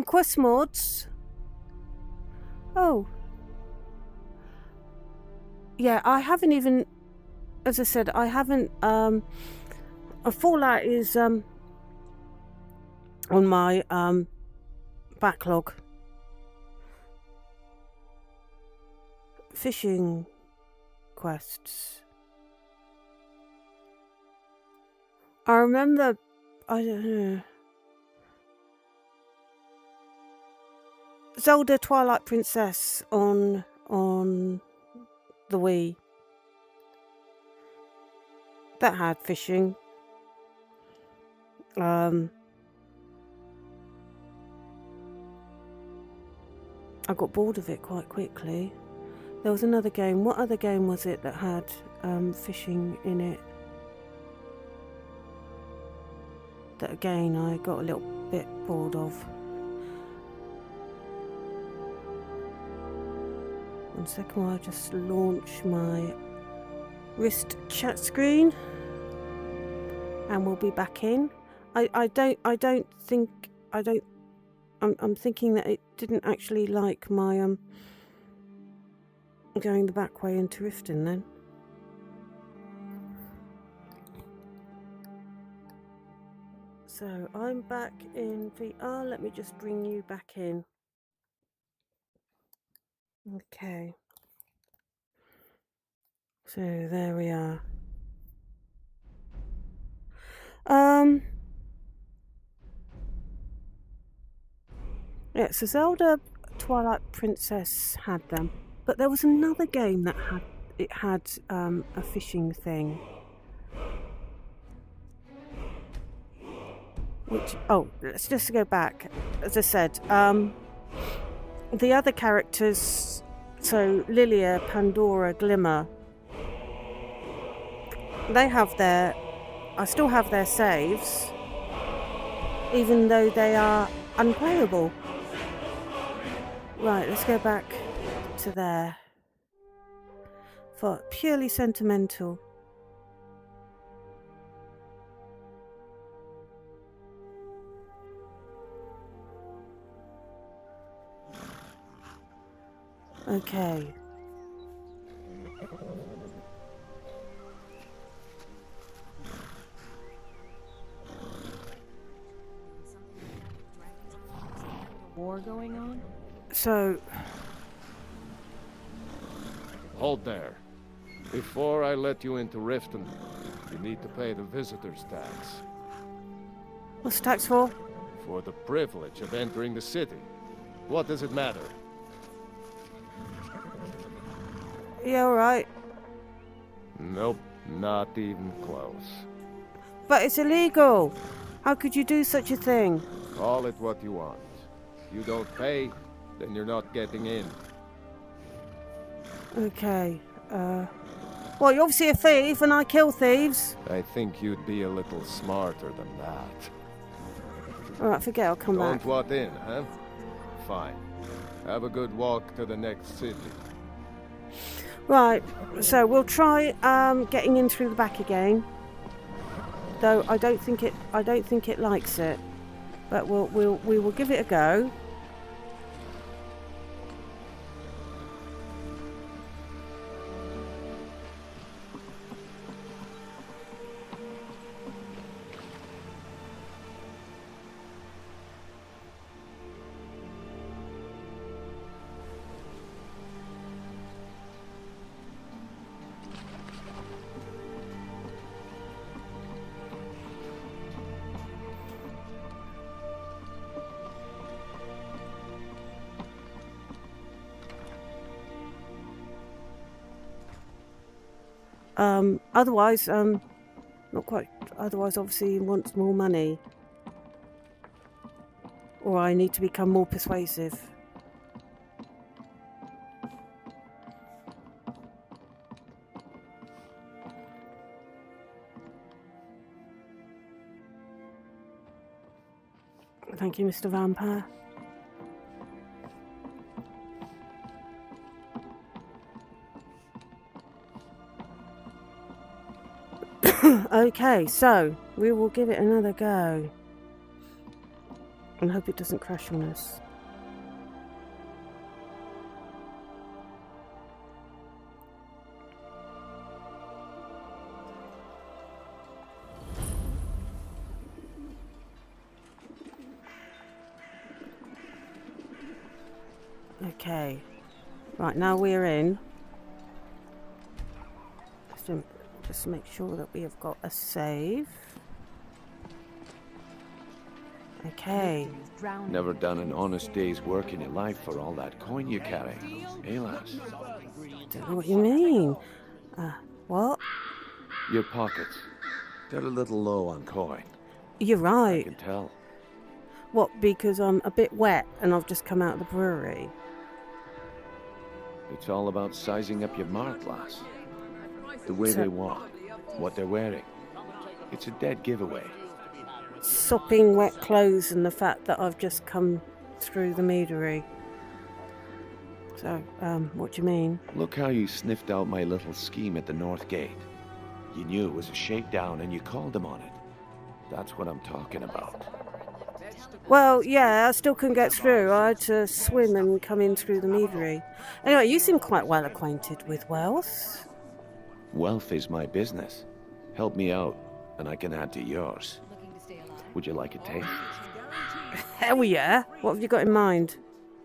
quest mods. Oh. Yeah, I haven't even, as I said, I haven't, a Fallout is, on my, backlog. Fishing quests. I remember, I don't know. Zelda Twilight Princess on the Wii. That had fishing. I got bored of it quite quickly. There was another game. What other game was it that had fishing in it? That again I got a little bit bored of. One second while I just launch my wrist chat screen, and we'll be back in. I'm thinking that it didn't actually like my going the back way into Riften then. So I'm back in VR. Let me just bring you back in. Okay. So there we are. Yeah, so Zelda Twilight Princess had them, but there was another game that had a fishing thing. Which, oh, let's just go back. As I said, the other characters, so Lillia, Pandora, Glimmer, they have their I still have their saves, even though they are unplayable. Right, let's go back to there. For purely sentimental. Okay. War going on? So, Hold there. Before I let you into Riften, you need to pay the visitor's tax. what's tax for? For the privilege of entering the city. What does it matter? Yeah, alright. Nope, not even close. But it's illegal. How could you do such a thing? Call it what you want. You don't pay, then you're not getting in. Okay, well, you're obviously a thief and I kill thieves. I think you'd be a little smarter than that. Alright, forget I'll come Don't back. want in, huh? Fine. Have a good walk to the next city. Right, so we'll try getting in through the back again. Though I don't think it likes it. But we will give it a go. Otherwise, not quite. Otherwise, obviously, he wants more money. Or I need to become more persuasive. Thank you, Mr. Vampire. Okay, so we will give it another go and hope it doesn't crash on us. Okay, right, now we're in. Just make sure that we have got a save. Okay. Never done an honest day's work in your life for all that coin you carry. Eh, lass? Don't know what you mean. What? Your pockets. They're a little low on coin. You're I right. can tell. What, because I'm a bit wet and I've just come out of the brewery? It's all about sizing up your mark, lass. The way they walk, what they're wearing. It's a dead giveaway. Sopping wet clothes and the fact that I've just come through the meadery. So, what do you mean? Look how you sniffed out my little scheme at the North Gate. You knew it was a shakedown and you called them on it. That's what I'm talking about. Well, yeah, I still couldn't get through. I had to swim and come in through the meadery. Anyway, you seem quite well acquainted with wealth. Wealth is my business. Help me out, and I can add to yours. Would you like a taste? Hell yeah. What have you got in mind?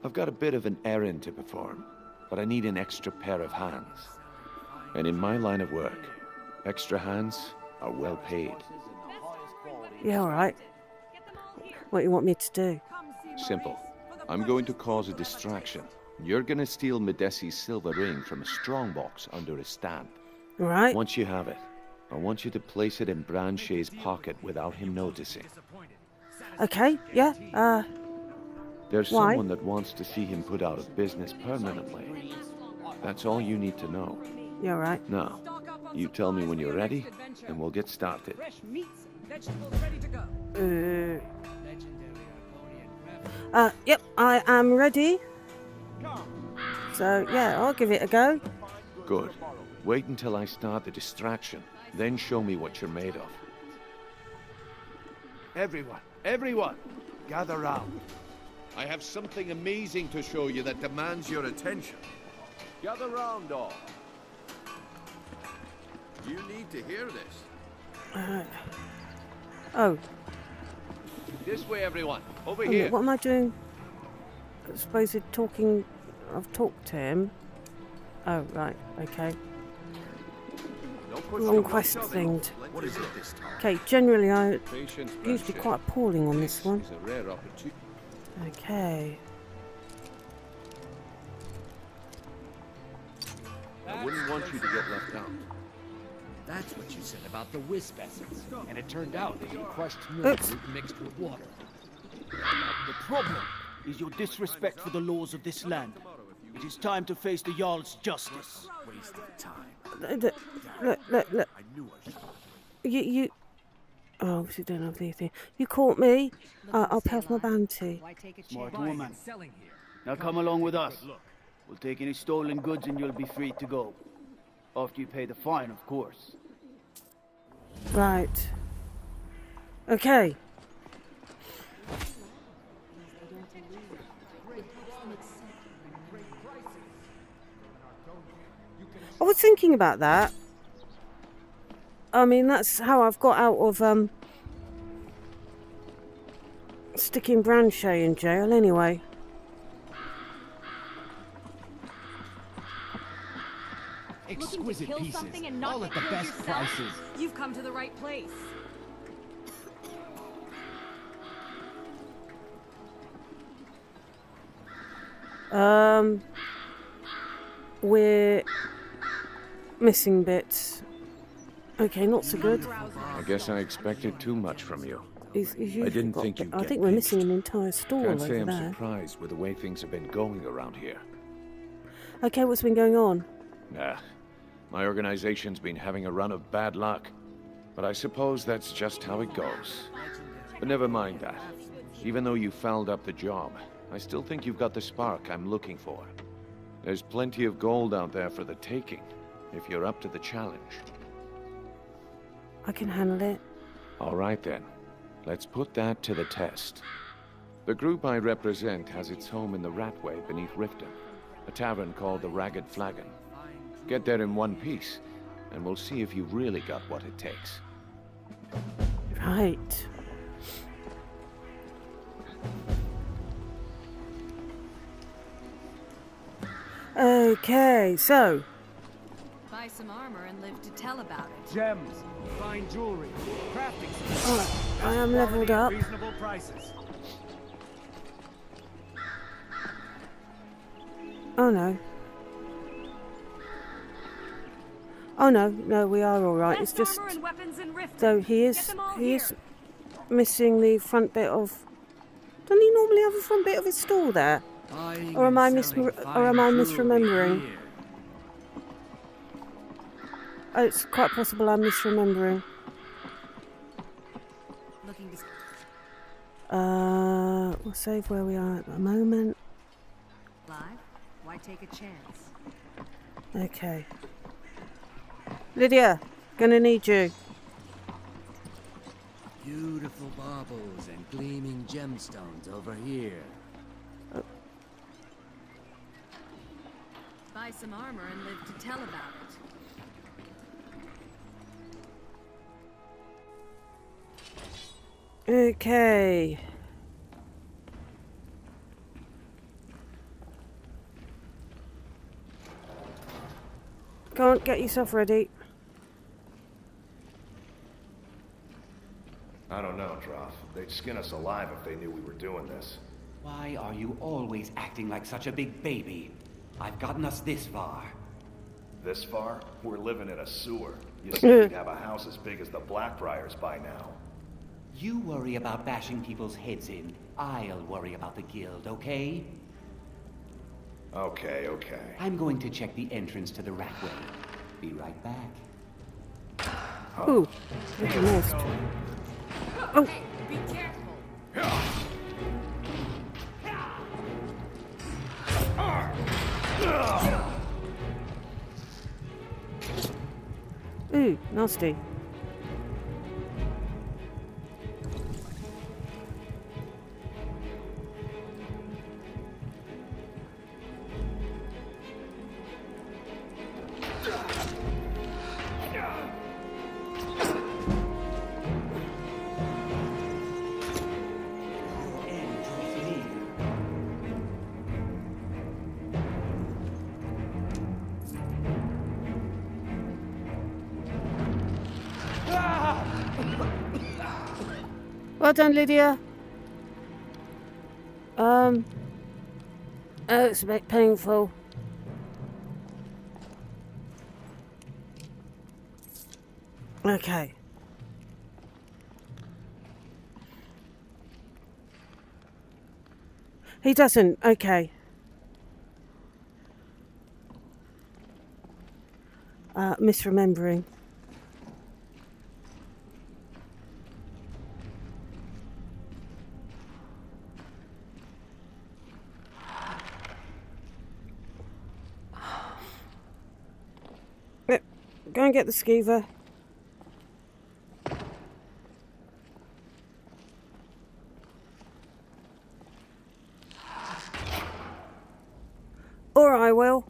I've got a bit of an errand to perform, but I need an extra pair of hands. And in my line of work, extra hands are well paid. Yeah, all right. What do you want me to do? Simple. I'm going to cause a distraction. You're gonna steal Medesi's silver ring from a strongbox under his stand. All right. Once you have it, I want you to place it in Branche's pocket without him noticing. Okay, yeah. There's Why? someone that wants to see him put out of business permanently. That's all you need to know. You're right. Now, You tell me when you're ready, and we'll get started. Fresh meats and vegetables ready to go. Yep, I am ready. So, yeah, I'll give it a go. Good. Wait until I start the distraction, then show me what you're made of. Everyone, gather round. I have something amazing to show you that demands your attention. Gather round, all. You need to hear this. Oh, This way, everyone. Over wait a here. minute, what am I doing? I suppose it's talking... I've talked to him. Oh, right, okay. Wrong quest thinged. What is it this time? Okay, generally I Patience, usually friendship. quite appalling on this one. Is a rare opportunity. Okay. I wouldn't want you to get left out. That's what you said about the wisp essence. And it turned out that you crushed Oops. milk root mixed with water. The problem is your disrespect for the laws of this land. It is time to face the Jarl's justice. Waste of time. Look. I knew I should. You... Oh, obviously don't have anything. You caught me. I'll pay off my bounty. Why take a Smart chance? woman. Selling here. Now come along with us. We'll take any stolen goods and you'll be free to go. After you pay the fine, of course. Right. Okay. I was thinking about that. I mean, that's how I've got out of sticking Branchet in jail anyway. Exquisite kill pieces. something and not All at get the killed best yourself? prices. You've come to the right place. We're missing bits. Okay, not so good. I guess I expected too much from you. He's usually I didn't got think bit- you'd I get think we're missing pinched. an entire stall Can't say over I'm there. surprised with the way things have been going around here. Okay, what's been going on? Nah, my organization's been having a run of bad luck. But I suppose that's just how it goes. But never mind that. Even though you fouled up the job, I still think you've got the spark I'm looking for. There's plenty of gold out there for the taking, if you're up to the challenge. I can handle it. All right then. Let's put that to the test. The group I represent has its home in the Ratway beneath Riften, a tavern called the Ragged Flagon. Get there in one piece, and we'll see if you've really got what it takes. Right. Okay, so Buy some armor and live to tell about it. Gems, fine jewelry, crafting supplies. I am leveled up. Reasonable prices. Oh no. Oh no, we are all right. It's Best just armor and weapons in Riften. so he Get is them all missing the front bit of. Doesn't he normally have the front bit of his stall there? Or am I misremembering? Oh, it's quite possible I'm misremembering. Looking to We'll save where we are at the moment. live. Why take a chance? Okay. Lydia, gonna need you. Beautiful baubles and gleaming gemstones over here. Buy some armor and live to tell about it. Okay. Go on, get yourself ready. I don't know, Droth. They'd skin us alive if they knew we were doing this. Why are you always acting like such a big baby? I've gotten us this far. This far? We're living in a sewer. You said we'd have a house as big as the Blackbriars by now. You worry about bashing people's heads in. I'll worry about the guild, okay? Okay. I'm going to check the entrance to the Ratway. Be right back. Ooh, I missed. Oh. Hey, be careful. Ooh, nasty. Well done, Lydia. Oh, it's a bit painful. Okay. He doesn't. Okay. Misremembering. Go and get the skeever. Or I will.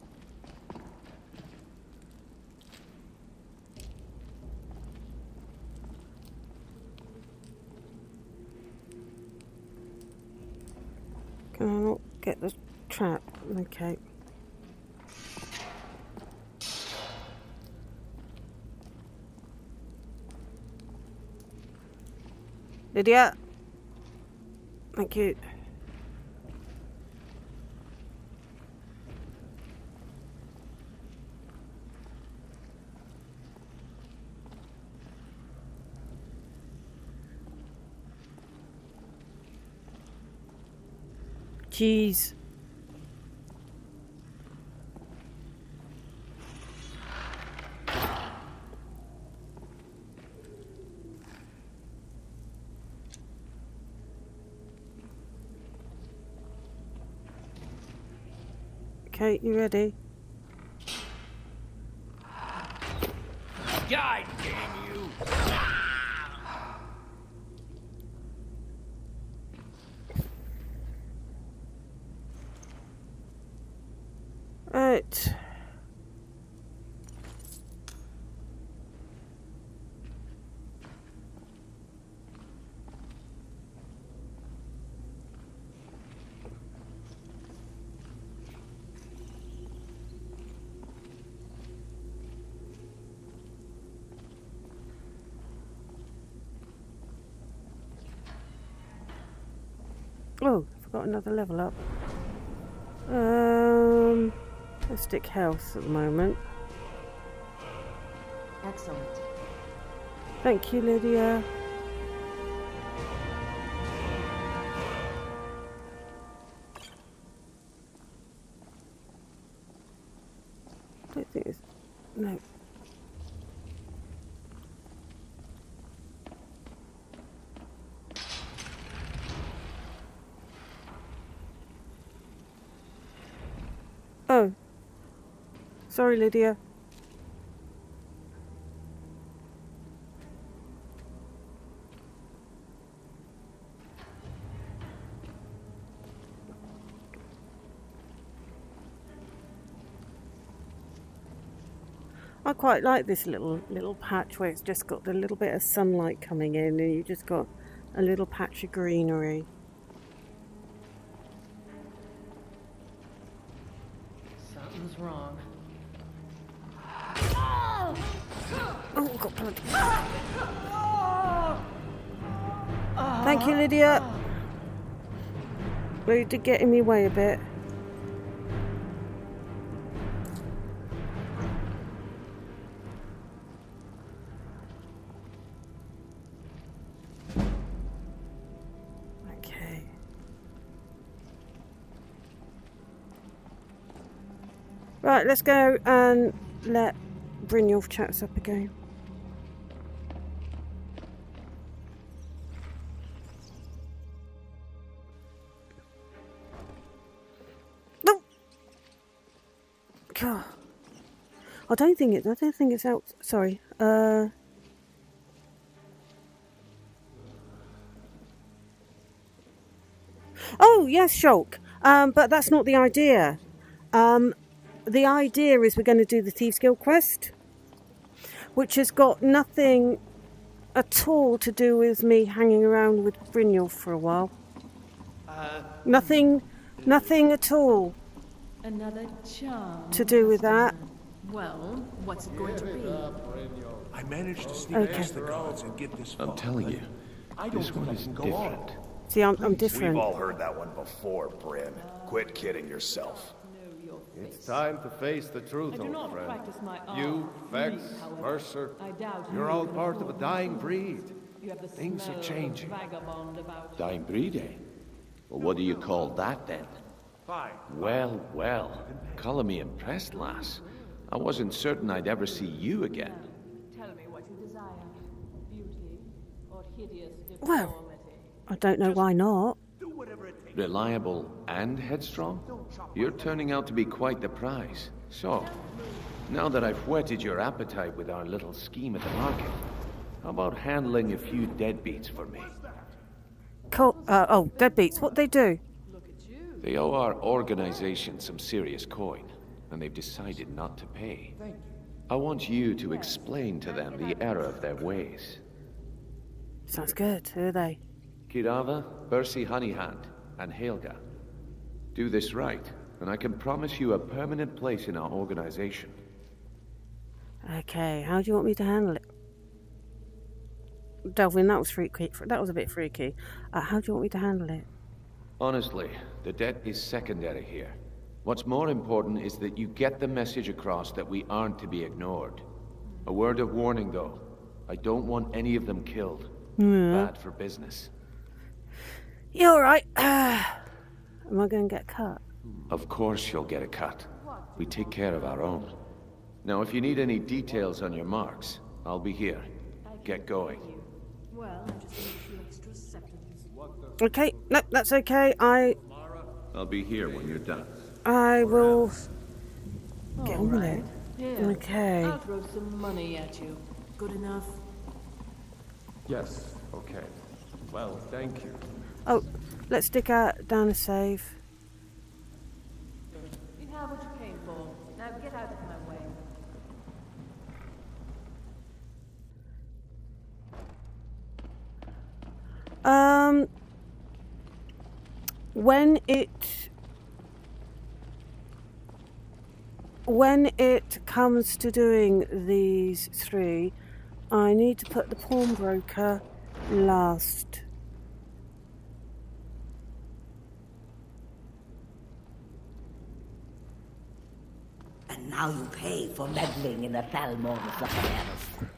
Can I not get the trap? Okay. Lydia. Thank you. Jeez. Okay, you ready? God damn you! Right. Oh, I forgot another level up. Let's stick health at the moment. Excellent. Thank you, Lydia. Don't think it's... No. Oh. Sorry, Lydia. I quite like this little patch where it's just got the little bit of sunlight coming in and you just got a little patch of greenery. Something's wrong. Oh, got blood. Thank you, Lydia. Well, you did get in my way a bit. Okay. Right, let's go and let Brynjolf chat us up again. God. I don't think it's out. Sorry. Oh, yes, Shulk. But that's not the idea. The idea is we're going to do the Thieves Guild quest, which has got nothing at all to do with me hanging around with Brynjolf for a while. Nothing at all Another charm to do with that. Well, what's it going to be? I managed to sneak past the guards and get this far. I'm telling you, this one is different. See, I'm different. We've all heard that one before, Bryn. Quit kidding yourself. It's time to face the truth, old friend. You, Vex, Mercer, you're all part of a dying breed. Things are changing. Dying breed, eh? Well, what do you call that, then? Fine. Well, well. Color me impressed, lass. I wasn't certain I'd ever see you again. Tell me what you desire. Beauty or hideous deformity. Well, I don't know why not. Reliable and headstrong? You're turning out to be quite the prize. So, now that I've whetted your appetite with our little scheme at the market, how about handling a few deadbeats for me? Cool. Oh, deadbeats. What they do? They owe our organization some serious coin, and they've decided not to pay. I want you to explain to them the error of their ways. Sounds good. Who are they? Kirava, Bercy Honeyhand, and Helga. Do this right, and I can promise you a permanent place in our organization. Okay, how do you want me to handle it? Delvin, that was freaky. That was a bit freaky. How do you want me to handle it? Honestly, the debt is secondary here. What's more important is that you get the message across that we aren't to be ignored. A word of warning, though. I don't want any of them killed. Bad for business. You alright? Am I going to get cut? Of course you'll get a cut. We take care of our own. Now, if you need any details on your marks, I'll be here. Get going. Well, I just need a few extra seconds. Okay, no, that's okay. I'll be here when you're done. I will get on with right. it. Here, Okay. I'll throw some money at you. Good enough? Yes, okay. Well, thank you. Oh, let's stick down a save. You have what you came for. Now get out of my way. When it comes to doing these three, I need to put the pawnbroker last. And now you pay for meddling in the Thalmor's affairs.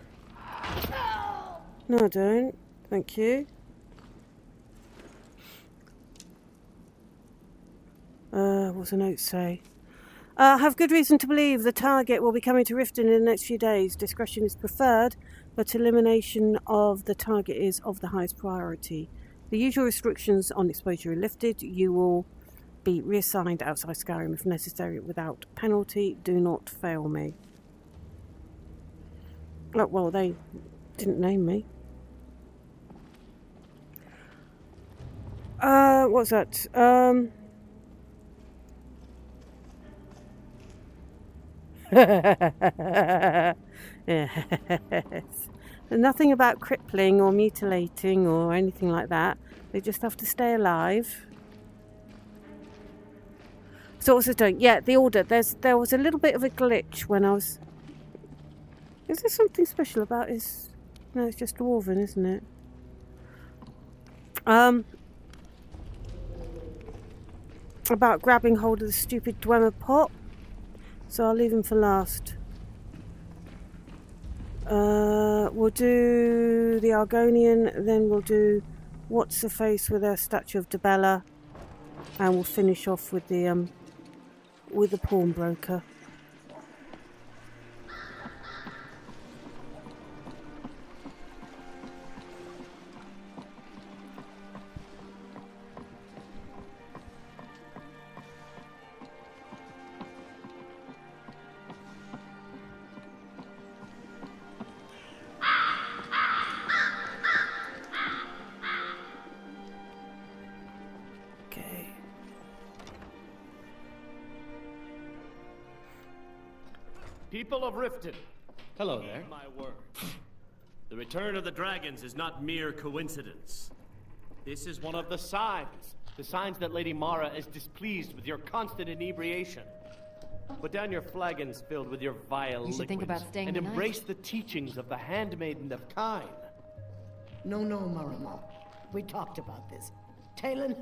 No, I don't. Thank you. What's the note say? Have good reason to believe the target will be coming to Riften in the next few days. Discretion is preferred, but elimination of the target is of the highest priority. The usual restrictions on exposure are lifted. You will be reassigned outside Skyrim if necessary without penalty. Do not fail me. Oh, well, they didn't name me. What's that? Yes. Nothing about crippling or mutilating or anything like that. They just have to stay alive. So what's it doing? Yeah, the order. There was a little bit of a glitch when I was... Is there something special about his... No, it's just dwarven, isn't it? About grabbing hold of the stupid Dwemer pot. So I'll leave him for last. We'll do the Argonian, then we'll do What's the Face with a statue of Debella, and we'll finish off with the pawnbroker. People of Riften. Hello there. Heed my word. The return of the dragons is not mere coincidence. This is one of the signs. The signs that Lady Mara is displeased with your constant inebriation. Put down your flagons filled with your vile liquids. You should think about staying and the night. embrace the teachings of the handmaiden of Kine. No, Marama. We talked about this. Talon?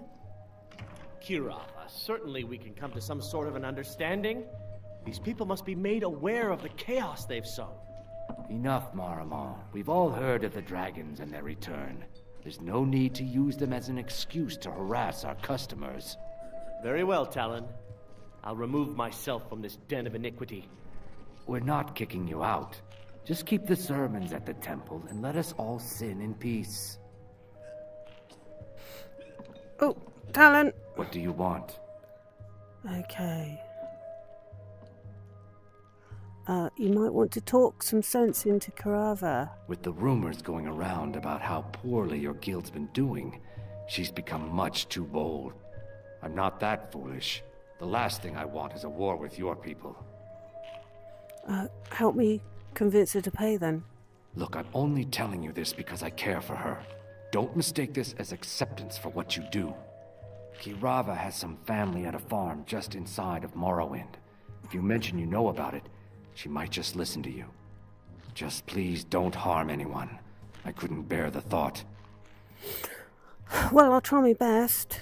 Kirava, certainly we can come to some sort of an understanding. These people must be made aware of the chaos they've sown. Enough, Marama. We've all heard of the dragons and their return. There's no need to use them as an excuse to harass our customers. Very well, Talon. I'll remove myself from this den of iniquity. We're not kicking you out. Just keep the sermons at the temple and let us all sin in peace. Oh, Talon. What do you want? Okay. You might want to talk some sense into Kirava. With the rumors going around about how poorly your guild's been doing, she's become much too bold. I'm not that foolish. The last thing I want is a war with your people. Help me convince her to pay then. Look, I'm only telling you this because I care for her. Don't mistake this as acceptance for what you do. Kirava has some family at a farm just inside of Morrowind. If you mention you know about it, she might just listen to you. Just please don't harm anyone. I couldn't bear the thought. Well, I'll try my best.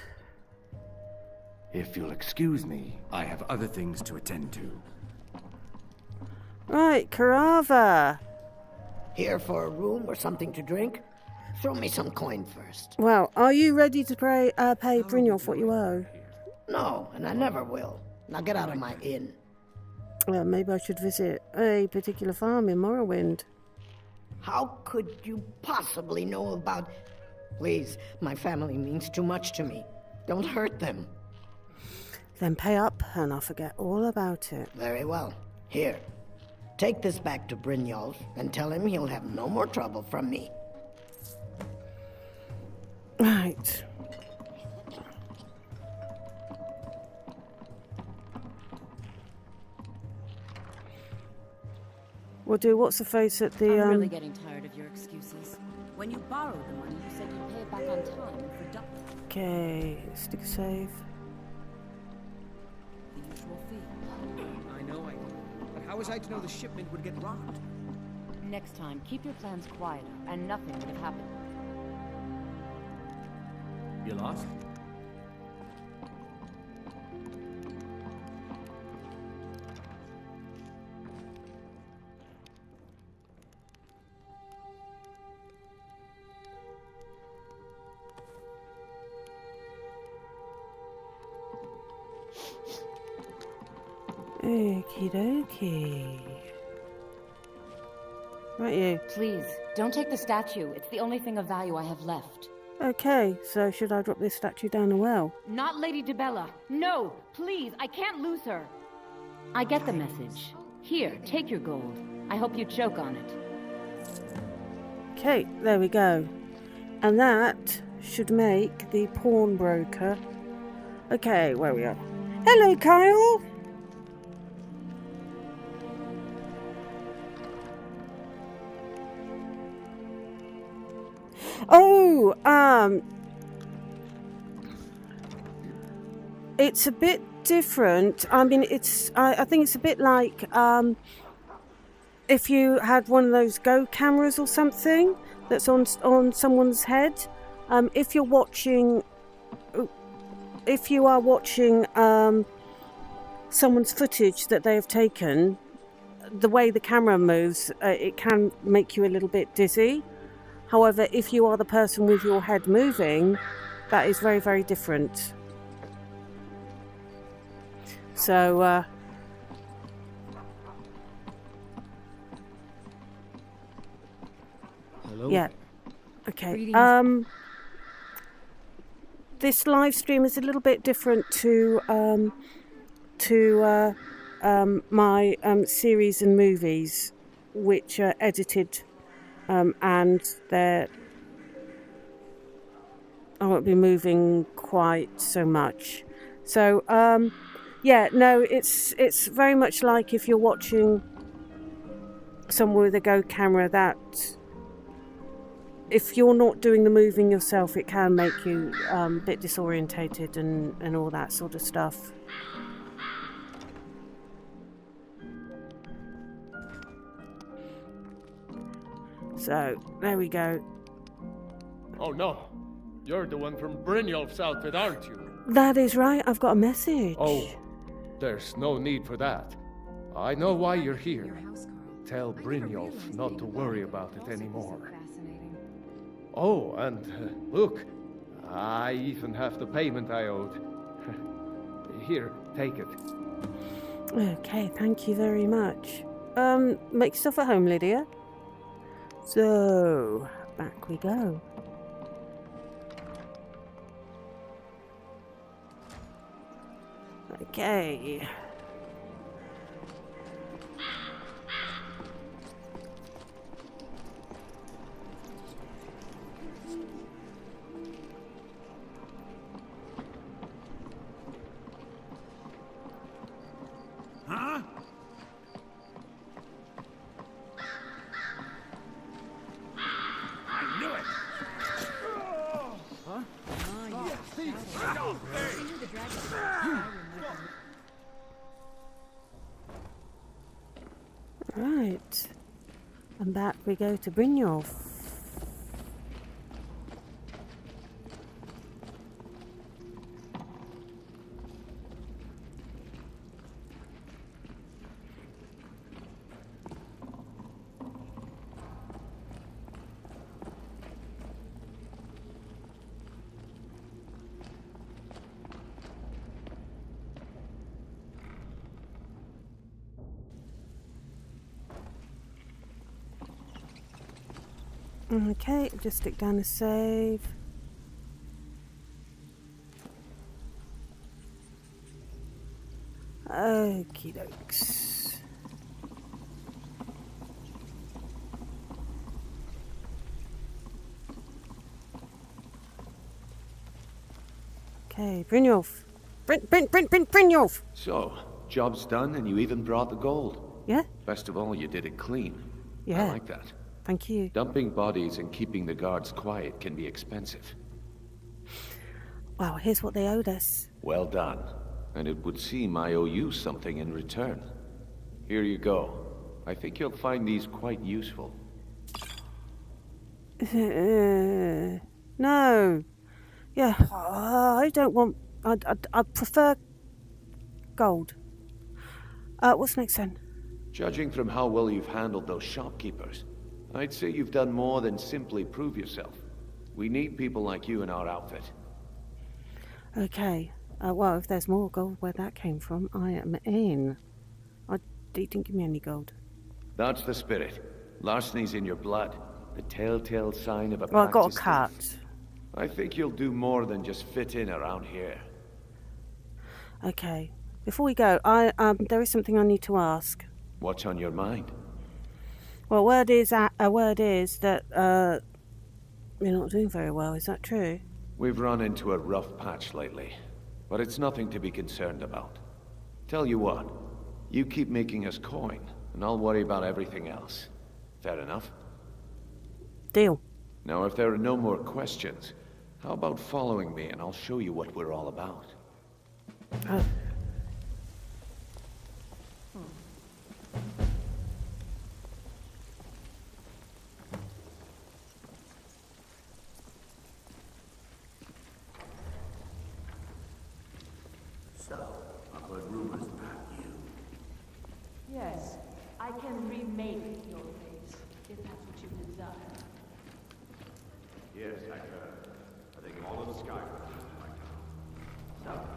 If you'll excuse me, I have other things to attend to. Right, Kirava. Here for a room or something to drink? Throw me some coin first. Well, are you ready to pay Brynjolf what you owe? No, and I never will. Now get out of my inn. Well, maybe I should visit a particular farm in Morrowind. How could you possibly know about... Please, my family means too much to me. Don't hurt them. Then pay up and I'll forget all about it. Very well. Here, take this back to Brynjolf and tell him he'll have no more trouble from me. Right. We'll do what's the face at the I'm really getting tired of your excuses. When you borrowed the money, you said you'd pay it back on time and for double. Okay, stick a save. The usual fee. I know. But how was I to know the shipment would get robbed? Next time, keep your plans quieter, and nothing would have happened. You lost? Okie dokie. Right, you. Please, don't take the statue. It's the only thing of value I have left. Okay, so should I drop this statue down the well? Not Lady Dibella. No, please, I can't lose her. I get the message. Here, take your gold. I hope you choke on it. Okay, there we go. And that should make the pawnbroker. Okay, where we are. Hello, Kyle! Oh, it's a bit different. I mean, I think it's a bit like, if you had one of those Go cameras or something that's on someone's head. If you are watching, someone's footage that they have taken, the way the camera moves, it can make you a little bit dizzy. However, if you are the person with your head moving, that is very, very different. So, Hello? yeah. Okay. Greetings. This live stream is a little bit different to my series and movies, which are edited. And I won't be moving quite so much. So, yeah, no, it's very much like if you're watching somewhere with a Go camera that, if you're not doing the moving yourself, it can make you a bit disorientated and all that sort of stuff. So, there we go. Oh no, you're the one from Brynjolf's outfit, aren't you? That is right, I've got a message. Oh, there's no need for that. I know why you're here. Tell Brynjolf not to worry about it anymore. Oh, and look, I even have the payment I owed. Here, take it. Okay, thank you very much. Make yourself at home, Lydia. So, back we go. Okay. Huh? I knew it! Huh? Right. And back we go to Brynjolf. Okay, just stick down a save. Okie dokes. Okay, Brynjolf. Brynjolf! So, job's done and you even brought the gold. Yeah? Best of all, you did it clean. Yeah. I like that. Thank you. Dumping bodies and keeping the guards quiet can be expensive. Well, here's what they owed us. Well done. And it would seem I owe you something in return. Here you go. I think you'll find these quite useful. No. Yeah, I don't want... I prefer gold. What's next then? Judging from how well you've handled those shopkeepers, I'd say you've done more than simply prove yourself. We need people like you in our outfit. Okay. Well, if there's more gold where that came from, I am in. He didn't give me any gold. That's the spirit. Larceny's in your blood. The telltale sign of a Well, I got a practiced cut. thief. I think you'll do more than just fit in around here. Okay. Before we go, there is something I need to ask. What's on your mind? Well, word is that you're not doing very well. Is that true? We've run into a rough patch lately, but it's nothing to be concerned about. Tell you what, you keep making us coin, and I'll worry about everything else. Fair enough? Deal. Now, if there are no more questions, how about following me and I'll show you what we're all about? Oh. So, I've heard rumors about you. Yes, I can remake your face, if that's what you desire. Yes, I heard. I think all of the Skyrim like that. So,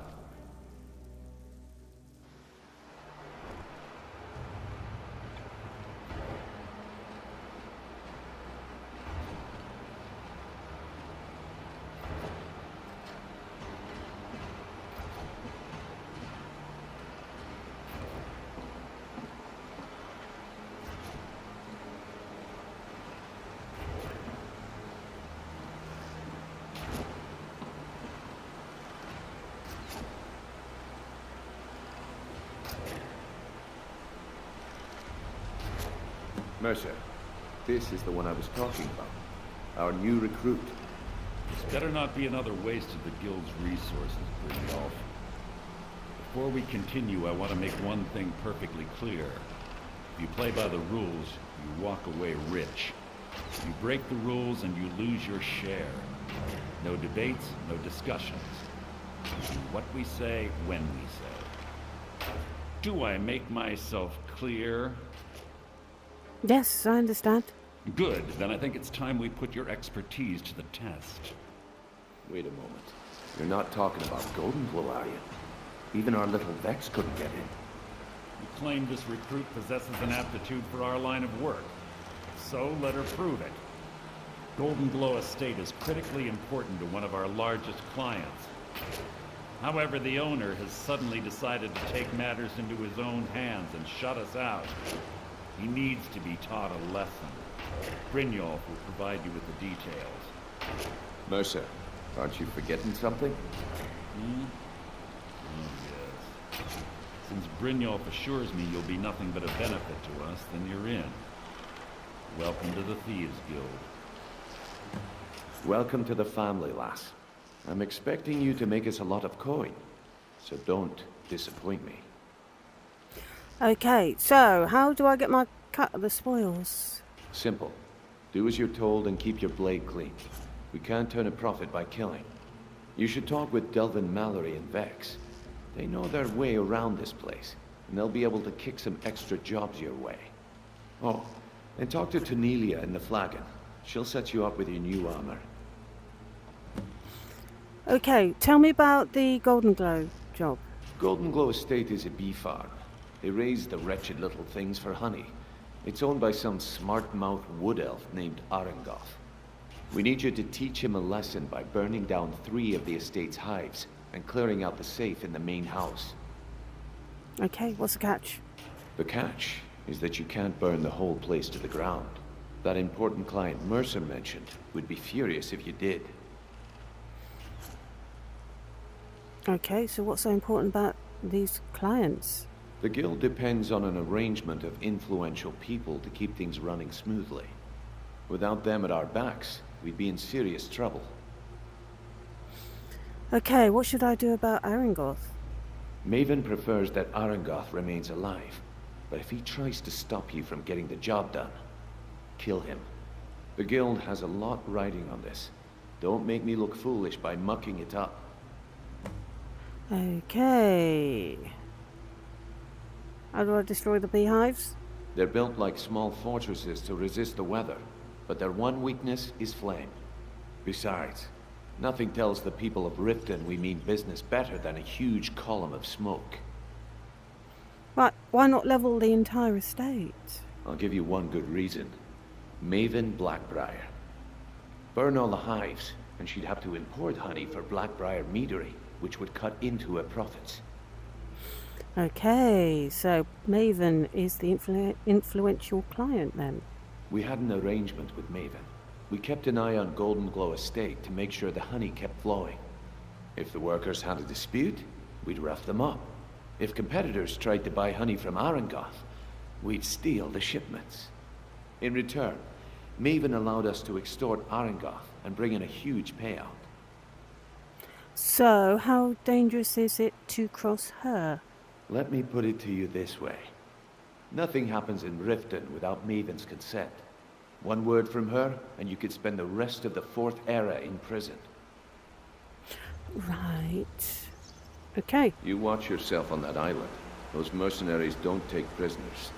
Mercer, this is the one I was talking about. Our new recruit. This better not be another waste of the guild's resources, Brynjolf. Before we continue, I want to make one thing perfectly clear. If you play by the rules, you walk away rich. You break the rules and you lose your share. No debates, no discussions. Do what we say, when we say. Do I make myself clear? Yes, I understand. Good. Then I think it's time we put your expertise to the test. Wait a moment. You're not talking about Goldenglow, are you? Even our little Vex couldn't get in. You claim this recruit possesses an aptitude for our line of work. So let her prove it. Goldenglow Estate is critically important to one of our largest clients. However, the owner has suddenly decided to take matters into his own hands and shut us out. He needs to be taught a lesson. Brynjolf will provide you with the details. Mercer, aren't you forgetting something? Hmm? Oh, yes. Since Brynjolf assures me you'll be nothing but a benefit to us, then you're in. Welcome to the Thieves Guild. Welcome to the family, lass. I'm expecting you to make us a lot of coin, so don't disappoint me. Okay, so how do I get my cut of the spoils? Simple. Do as you're told and keep your blade clean. We can't turn a profit by killing. You should talk with Delvin Mallory and Vex. They know their way around this place, and they'll be able to kick some extra jobs your way. Oh, and talk to Lillia in the Flagon. She'll set you up with your new armor. Okay, tell me about the Goldenglow job. Goldenglow Estate is a bee farm. They raise the wretched little things for honey. It's owned by some smart-mouthed wood elf named Arengoth. We need you to teach him a lesson by burning down 3 of the estate's hives and clearing out the safe in the main house. Okay, what's the catch? The catch is that you can't burn the whole place to the ground. That important client Mercer mentioned would be furious if you did. Okay, so what's so important about these clients? The guild depends on an arrangement of influential people to keep things running smoothly. Without them at our backs, we'd be in serious trouble. Okay, what should I do about Arengoth? Maven prefers that Arengoth remains alive, but if he tries to stop you from getting the job done, kill him. The guild has a lot riding on this. Don't make me look foolish by mucking it up. Okay. How do I destroy the beehives? They're built like small fortresses to resist the weather, but their one weakness is flame. Besides, nothing tells the people of Riften we mean business better than a huge column of smoke. Right, why not level the entire estate? I'll give you one good reason. Maven Blackbriar. Burn all the hives, and she'd have to import honey for Blackbriar meadery, which would cut into her profits. Okay, so Maven is the influential client then? We had an arrangement with Maven. We kept an eye on Goldenglow Estate to make sure the honey kept flowing. If the workers had a dispute, we'd rough them up. If competitors tried to buy honey from Arengoth, we'd steal the shipments. In return, Maven allowed us to extort Arengoth and bring in a huge payout. So, how dangerous is it to cross her? Let me put it to you this way. Nothing happens in Riften without Maven's consent. One word from her, and you could spend the rest of the 4th era in prison. Right. Okay. You watch yourself on that island. Those mercenaries don't take prisoners.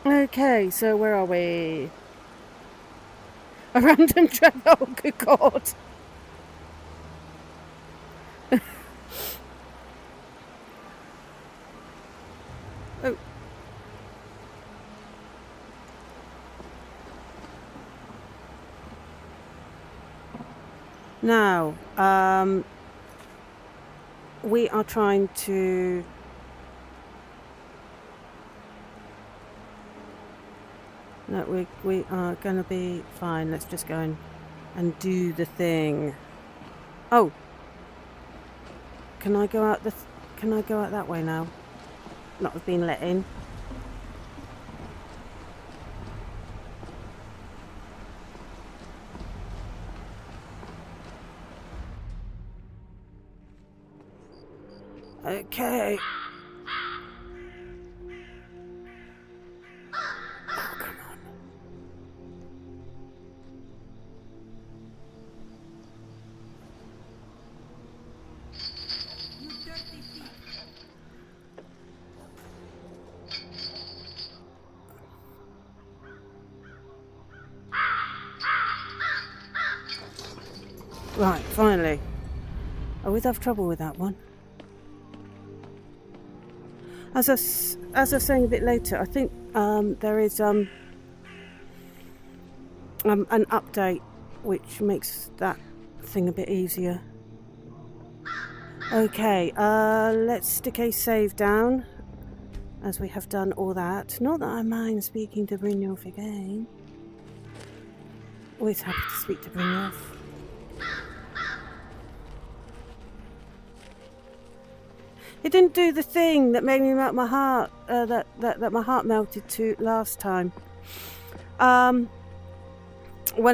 Okay, so where are we? A random travel. Oh, good God. Oh. Now, we are trying to no, we are going to be fine. Let's just go in and do the thing. Oh, can I go out can I go out that way now? Not have been let in. Okay. Right, finally. I always have trouble with that one. As I was saying a bit later, I think there is an update which makes that thing a bit easier. Okay, let's stick a save down, as we have done all that. Not that I mind speaking to Brynjolf again. Always happy to speak to Brynjolf. It didn't do the thing that made me melt my heart, that my heart melted to last time. When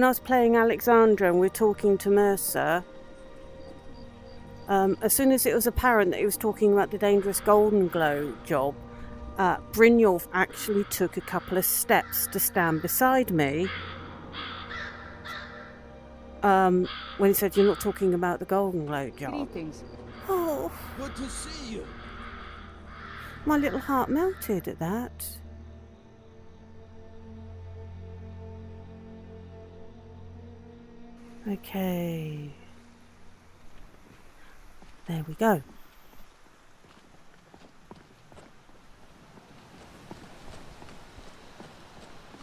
I was playing Alexandra and we were talking to Mercer, as soon as it was apparent that he was talking about the dangerous Golden Glow job, Brynjolf actually took a couple of steps to stand beside me. When he said, "You're not talking about the Golden Glow job." Greetings. Oh, Good to see you. my little heart melted at that. Okay. There we go.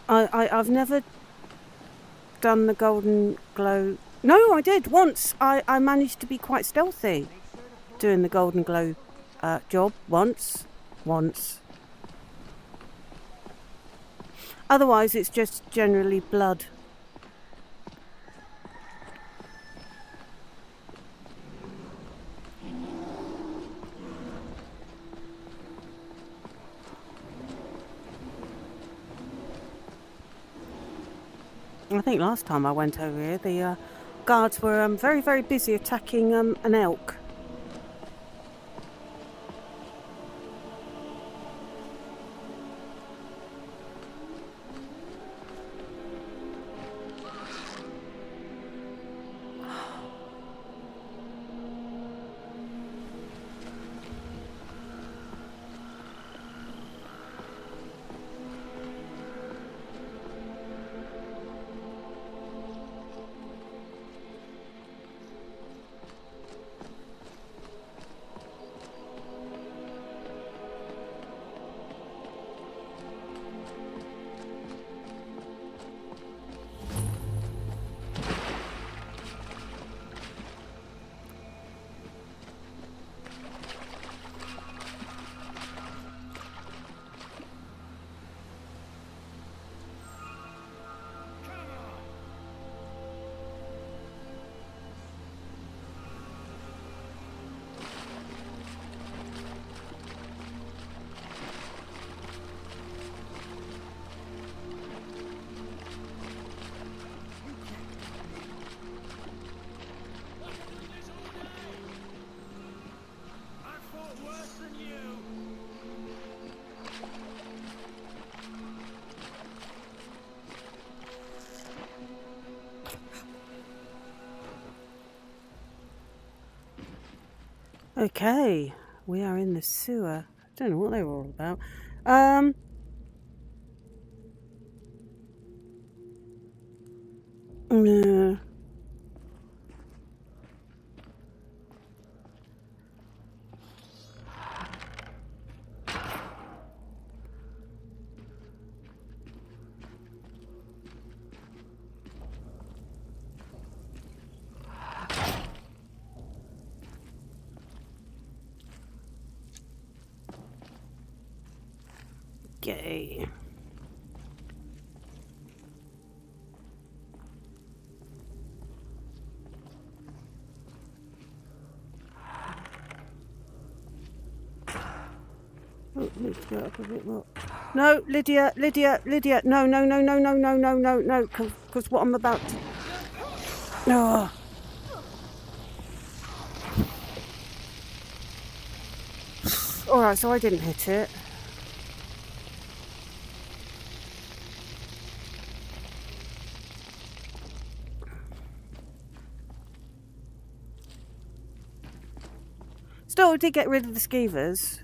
I've never done the Golden Glow. No, I did once. I managed to be quite stealthy doing the Golden Glow job once. Otherwise, it's just generally blood. I think last time I went over here, the guards were very, very busy attacking an elk. Okay, we are in the sewer. I don't know what they were all about. Okay. Oh, let's go up a bit more. No, Lydia, no, because what I'm about to... Oh. Alright, so I didn't hit it. Still, we did get rid of the skeevers.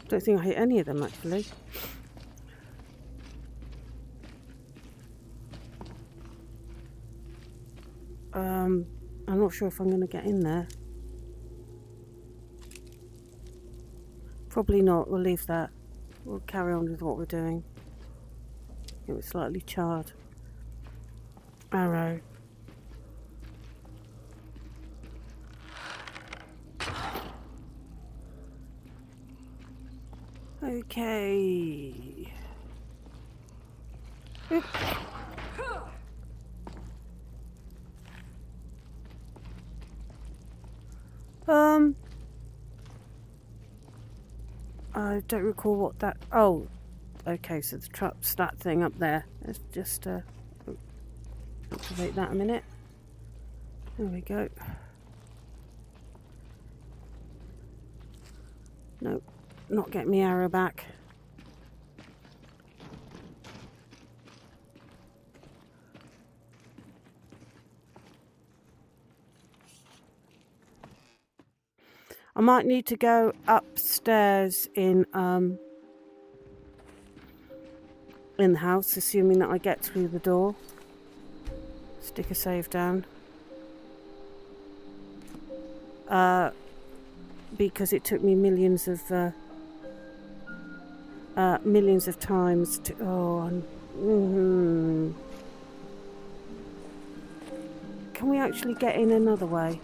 Don't think I hit any of them, actually. I'm not sure if I'm going to get in there. Probably not. We'll leave that. We'll carry on with what we're doing. It was slightly charred. Arrow. Okay. Oop. I don't recall what that... Oh, okay, so the trap's that thing up there. Let's just activate that a minute. There we go. Nope, not getting my arrow back. I might need to go upstairs in the house, assuming that I get through the door. Stick a save down. Because it took me millions of times to... Can we actually get in another way?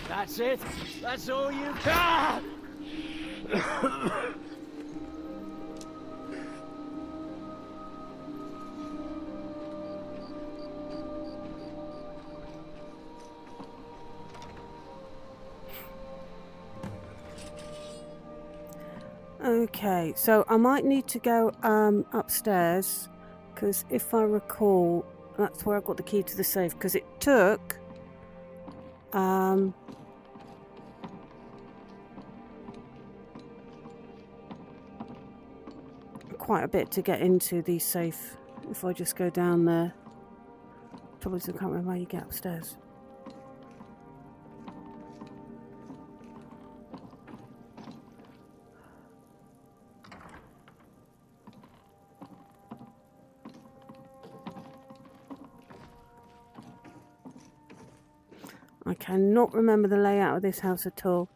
That's it? That's all you got? Okay, so I might need to go upstairs, because if I recall, that's where I got the key to the safe, because it took quite a bit to get into the safe if I just go down there. Trouble is I can't remember how you get upstairs. I cannot remember the layout of this house at all.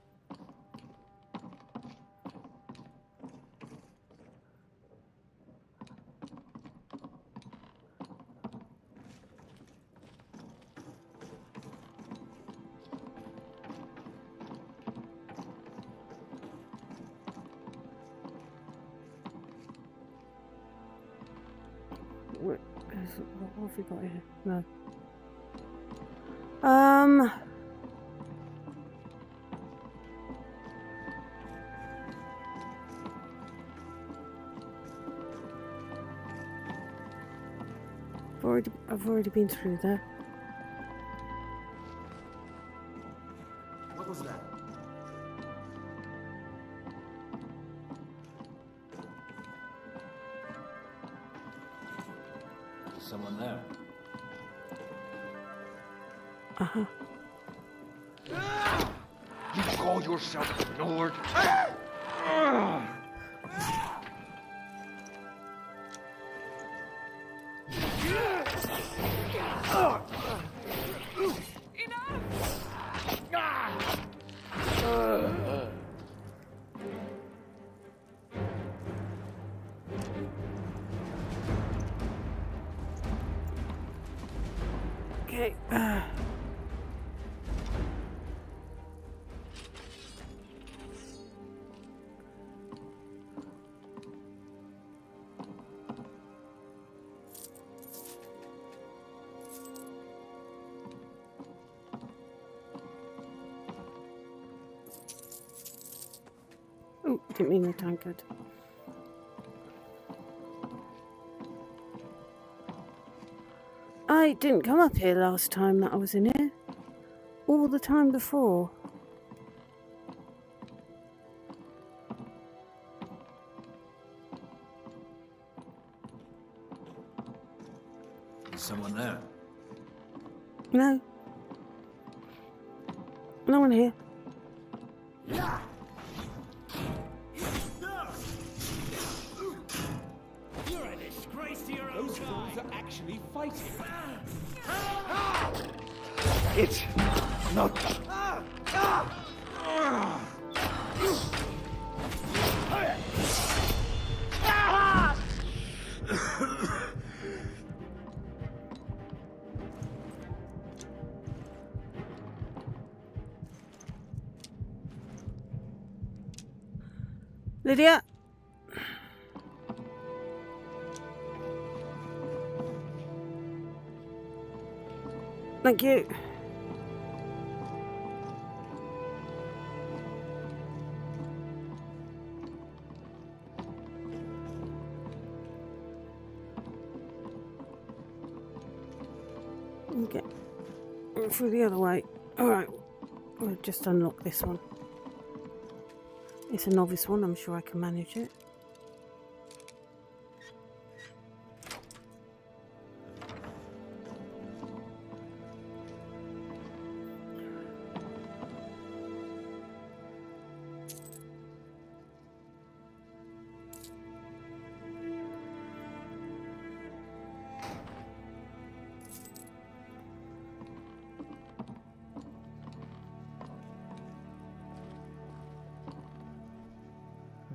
What have we got here? No. I've already been through there. What was that? Is someone there? Uh-huh. You call yourself a lord? Okay. Oh, didn't mean the tankard. I didn't come up here last time that I was in here. All the time before. Is someone there? No. No one here. You're a disgrace to your own. Those fools are actually fighting. It's not. Lydia? Thank you. Okay. Through the other way. Alright. We'll just unlock this one. It's a novice one, I'm sure I can manage it.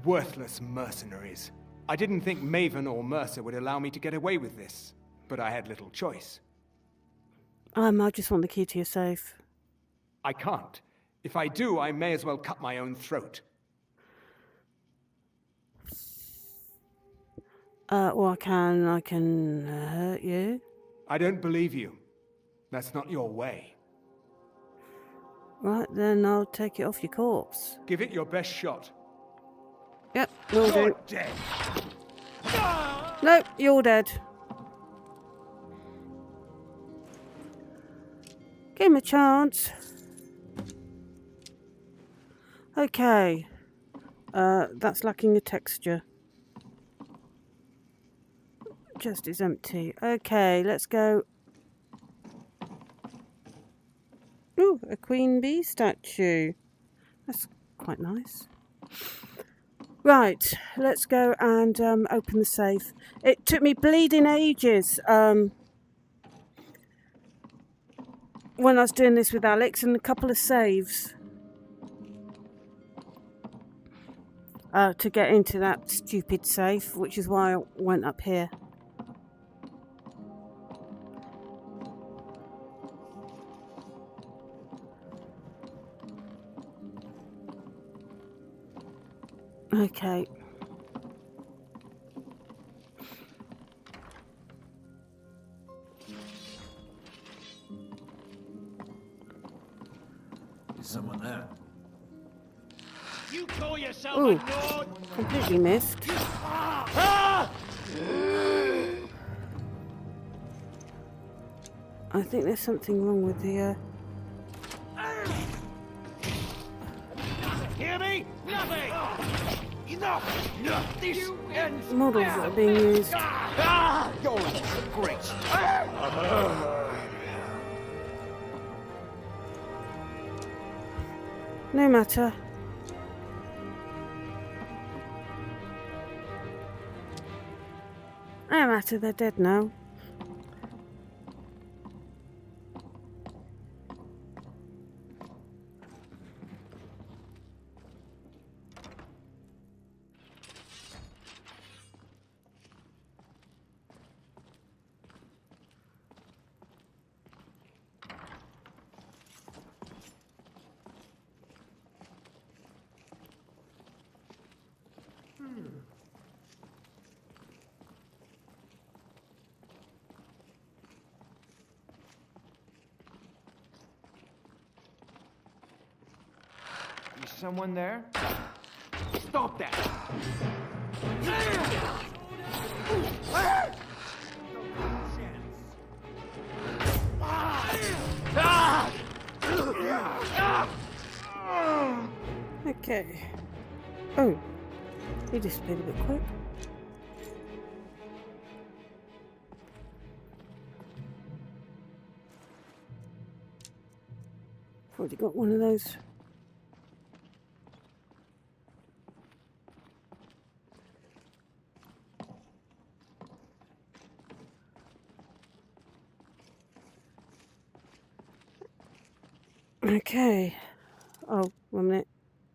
Worthless mercenaries. I didn't think Maven or Mercer would allow me to get away with this, but I had little choice. I just want the key to your safe. I can't. If I do, I may as well cut my own throat. Well, I can hurt you. I don't believe you. That's not your way. Right, then I'll take it off your corpse. Give it your best shot. Yep, will do. You're dead. Nope, you're dead. Give him a chance. Okay. That's lacking a texture. Chest is empty. Okay, let's go. Ooh, a queen bee statue. That's quite nice. Right, let's go and open the safe. It took me bleeding ages when I was doing this with Alex, and a couple of saves to get into that stupid safe, which is why I went up here. Okay. Is someone there? You call yourself Ooh, a Nord? completely missed. I think there's something wrong with the Hear me? Nothing! Enough! This ends models that are being used. You're great. No matter. No matter, they're dead now. Is someone there? Stop that! Okay. Oh, he disappeared a bit quick. I've already got one of those. Okay. Oh, 1 minute.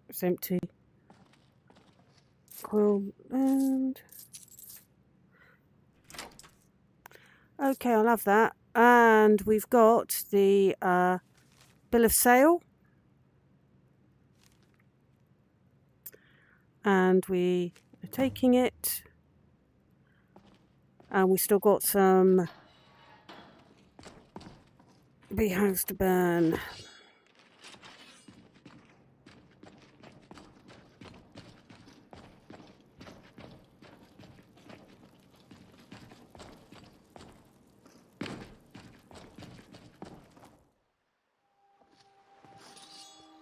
It's empty. Coil and... Okay, I'll have that. And we've got the bill of sale. And we are taking it. And we still got some bee house to burn.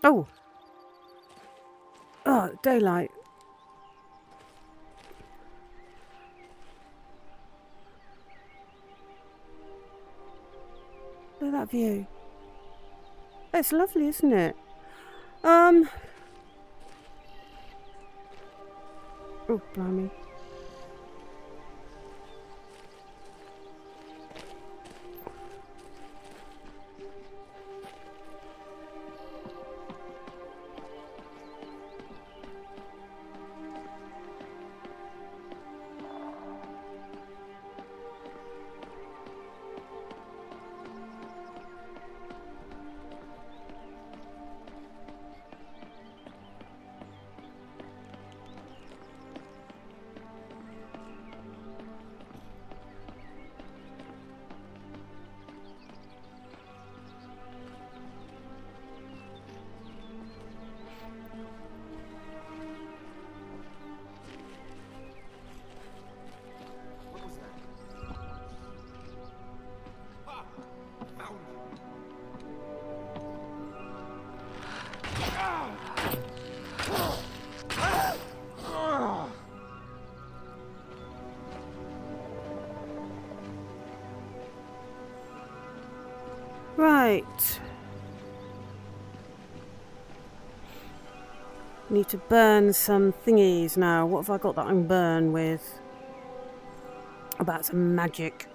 Oh! Oh, daylight. Look at that view. It's lovely, isn't it? Oh, blimey. Right. Need to burn some thingies now. What have I got that I can burn with? About some magic.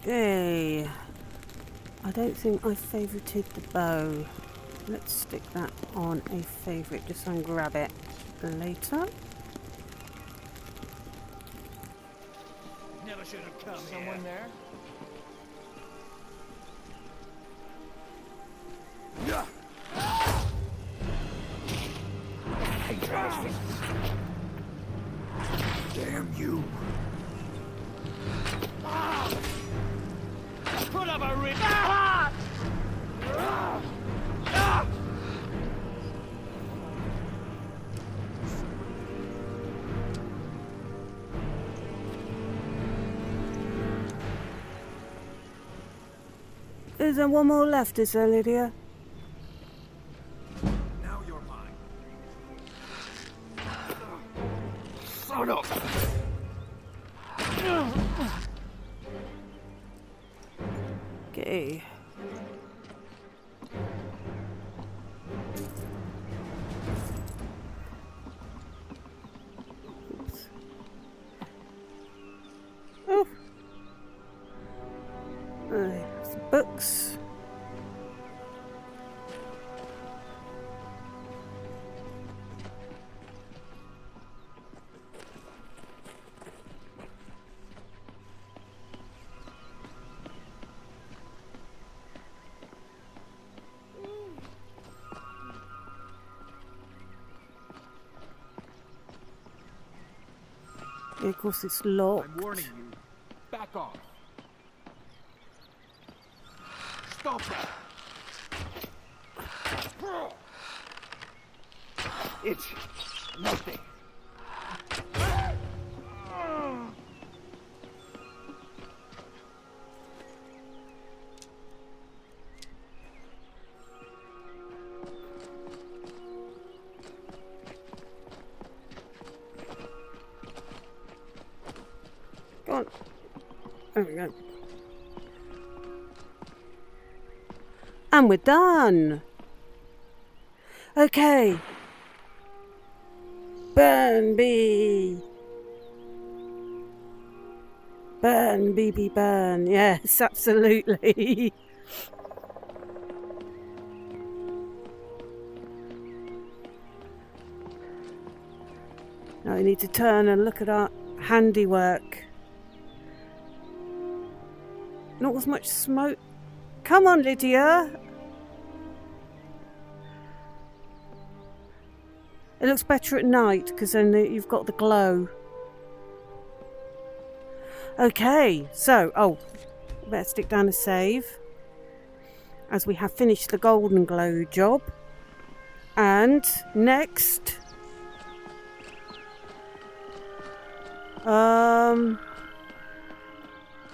Okay, I don't think I favorited the bow. Let's stick that on a favorite just so I can grab it later. Never should have come. Someone there? Damn you. Put up a rip! Is there one more left, is there, Lydia? Now you're mine. Son of... Okay. Oh. Some books. Yeah, of course it's locked. I'm warning you. Back off. Stop that. It's nothing. Go on. There we go. And we're done. Okay. Burn bee. Burn, BB, burn. Yes, absolutely. Now we need to turn and look at our handiwork. Not as much smoke. Come on, Lydia. It looks better at night because then you've got the glow. Okay, so, better stick down a save. As we have finished the golden glow job. And next...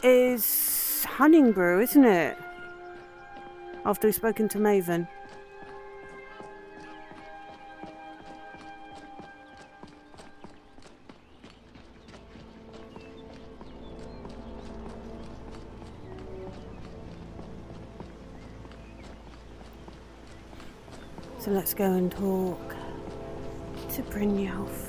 is Hunting Brew, isn't it? After we've spoken to Maven. So let's go and talk to Brynjolf.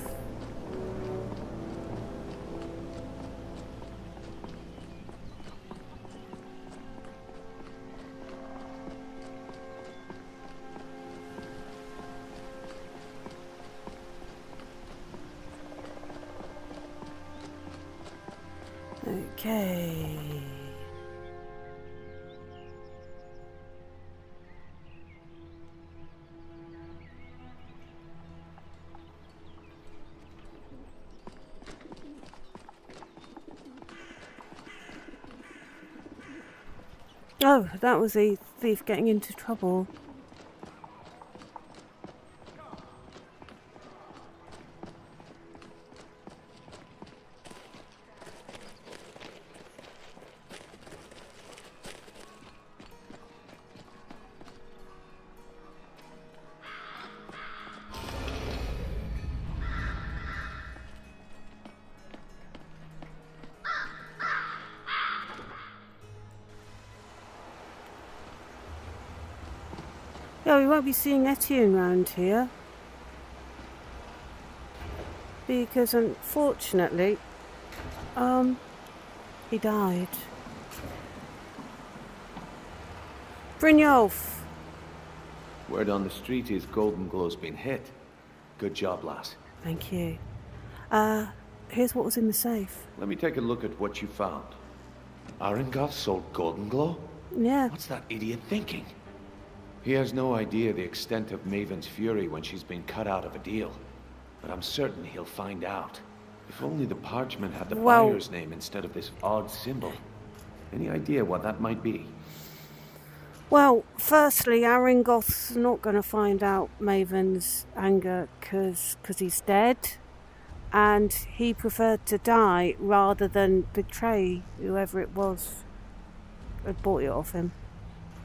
Okay. Oh, that was a thief getting into trouble. Yeah, we won't be seeing Etienne round here. Because unfortunately, he died. Brynjolf! Word on the street is Golden Glow's been hit. Good job, lass. Thank you. Here's what was in the safe. Let me take a look at what you found. Arengoth sold Golden Glow? Yeah. What's that idiot thinking? He has no idea the extent of Maven's fury when she's been cut out of a deal. But I'm certain he'll find out. If only the parchment had the buyer's name instead of this odd symbol. Any idea what that might be? Well, firstly, Arengoth's not going to find out Maven's anger because he's dead. And he preferred to die rather than betray whoever it was had bought it off him.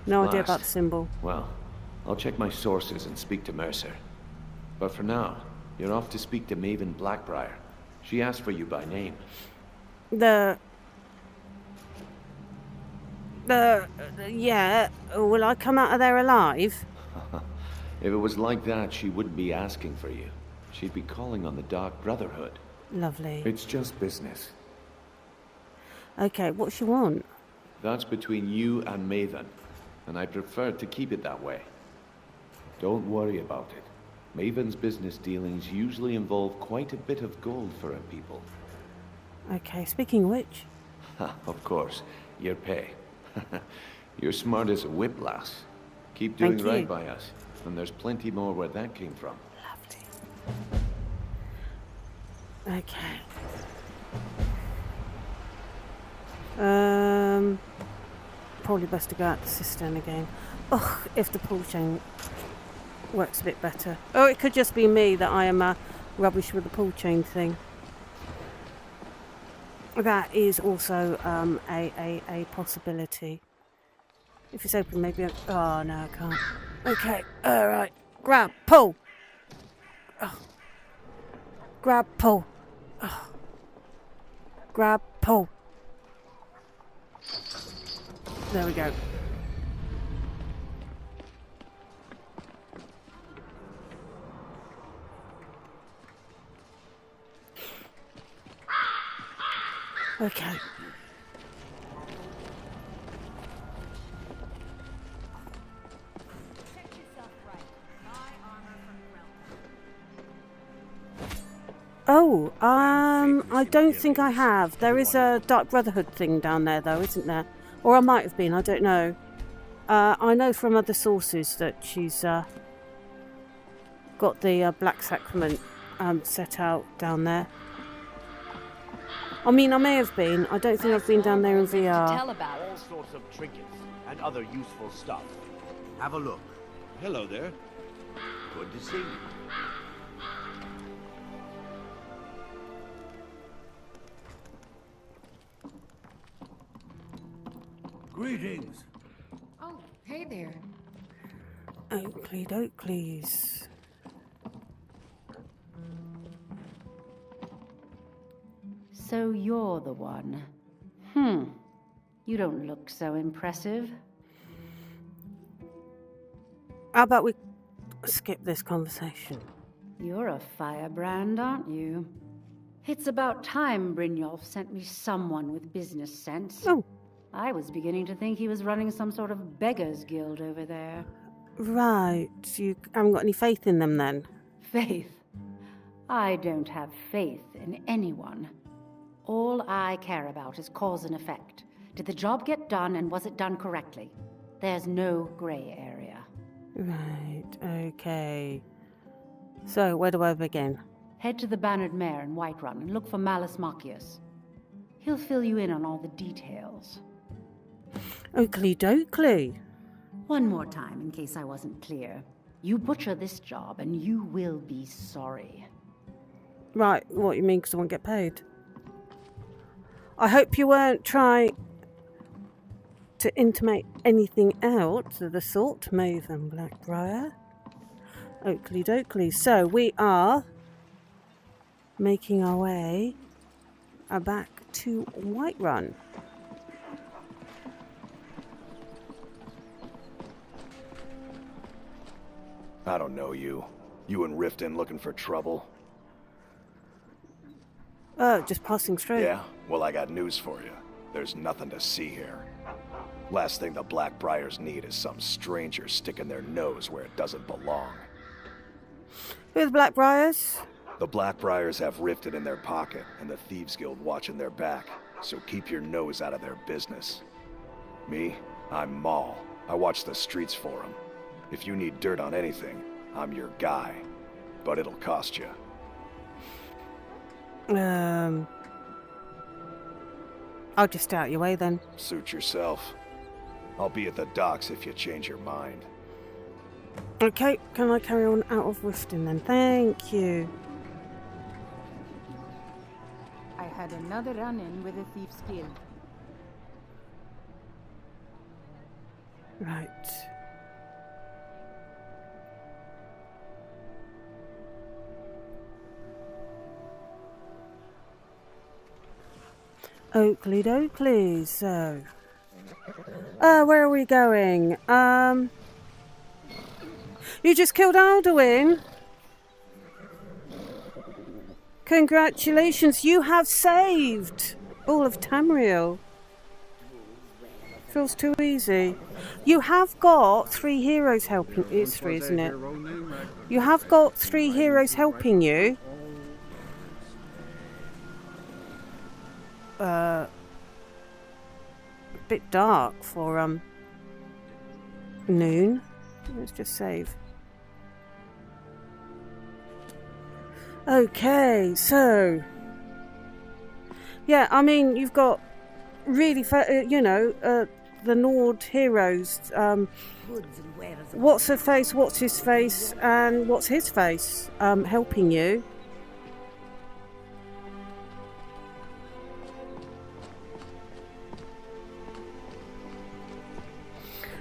No idea about the symbol. Well, I'll check my sources and speak to Mercer. But for now, you're off to speak to Maven Blackbriar. She asked for you by name. Yeah. Will I come out of there alive? If it was like that, she wouldn't be asking for you. She'd be calling on the Dark Brotherhood. Lovely. It's just business. Okay, what she want? That's between you and Maven. And I prefer to keep it that way. Don't worry about it. Maven's business dealings usually involve quite a bit of gold for her people. Okay, speaking of which... Of course, your pay. You're smart as a whip, lass. Keep doing right by us, and there's plenty more where that came from. Lovely. Okay. Probably best to go out the cistern again. Ugh, if the pull chain works a bit better. Oh, it could just be me that I am rubbish with the pull chain thing. That is also a possibility. If it's open, maybe. Oh no, I can't. Okay, all right. Grab, pull. Oh. Grab, pull. Oh. Grab, pull. There we go. Okay. Oh, I don't think I have. There is a Dark Brotherhood thing down there, though, isn't there? Or I might have been, I don't know. I know from other sources that she's got the Black Sacrament set out down there. I mean, I may have been. I don't think I've been down there in VR. Tell about all sorts of trinkets and other useful stuff. Have a look. Hello there. Good to see you. Greetings. Oh, hey there. Oakley Doakleys. So you're the one. You don't look so impressive. How about we skip this conversation? You're a firebrand, aren't you? It's about time Brynjolf sent me someone with business sense. Oh. I was beginning to think he was running some sort of beggars guild over there. Right. You haven't got any faith in them then? Faith? I don't have faith in anyone. All I care about is cause and effect. Did the job get done, and was it done correctly? There's no grey area. Right, okay. So, where do I begin? Head to the Bannered Mare in Whiterun and look for Malus Macius. He'll fill you in on all the details. Oakley Doakley. One more time, in case I wasn't clear. You butcher this job, and you will be sorry. Right, what you mean, because I won't get paid? I hope you weren't trying to intimate anything else of the sort, Maven Blackbriar. Oakley Doakley. So, we are making our way back to Whiterun. I don't know you. You and Riften looking for trouble? Just passing through. Yeah? Well, I got news for you. There's nothing to see here. Last thing the Blackbriars need is some stranger sticking their nose where it doesn't belong. Who are the Blackbriars? The Blackbriars have Riften in their pocket, and the Thieves Guild watching their back, so keep your nose out of their business. Me? I'm Maul. I watch the streets for them. If you need dirt on anything, I'm your guy. But it'll cost you. I'll just stay out your way then. Suit yourself. I'll be at the docks if you change your mind. Okay, can I carry on out of Riften then? Thank you. I had another run-in with the Thieves Guild. Right. Oakley Doakley, so... where are we going? You just killed Alduin? Congratulations, you have saved all of Tamriel. Feels too easy. You have got 3 heroes helping... It's 3, isn't it? You have got 3 heroes helping you. A bit dark for noon. Let's just save. Okay, so Yeah, I mean, you've got really, the Nord heroes. What's her face, what's his face, and what's his face helping you.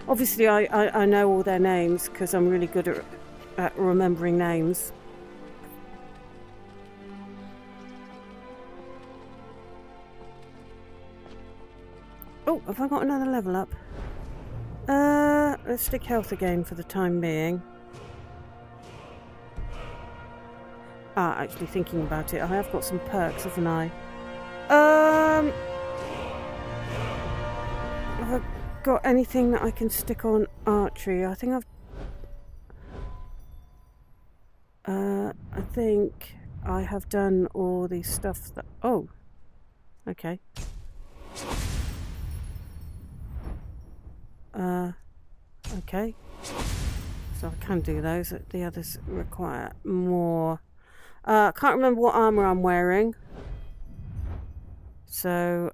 Obviously, I know all their names because I'm really good at remembering names. Oh, have I got another level up? Let's stick health again for the time being. Actually thinking about it, I have got some perks, haven't I? Have I got anything that I can stick on archery? I think I think I have done all the stuff that... Oh, okay. Okay. So I can do those. The others require more. I can't remember what armor I'm wearing. So,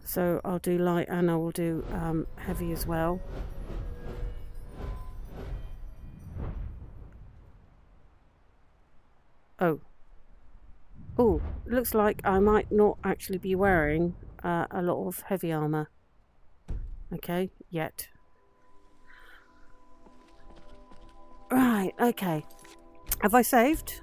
so I'll do light and I will do heavy as well. Oh. Oh, looks like I might not actually be wearing a lot of heavy armor. Okay, yet. Right, okay. Have I saved?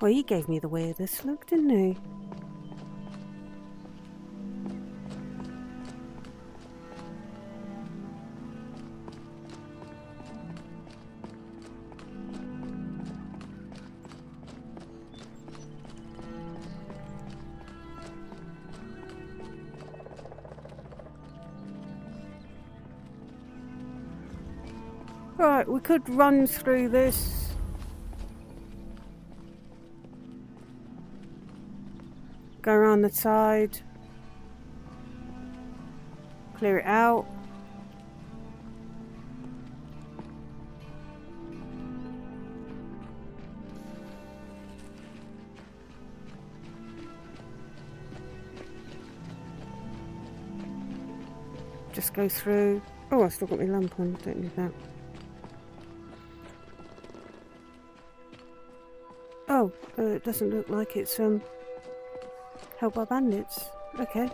Well, he gave me the weirdest look, didn't he? Right, we could run through this. Go around the side. Clear it out. Just go through. Oh, I've still got my lamp on. Don't need that. Oh, it doesn't look like it's held by bandits. Okay.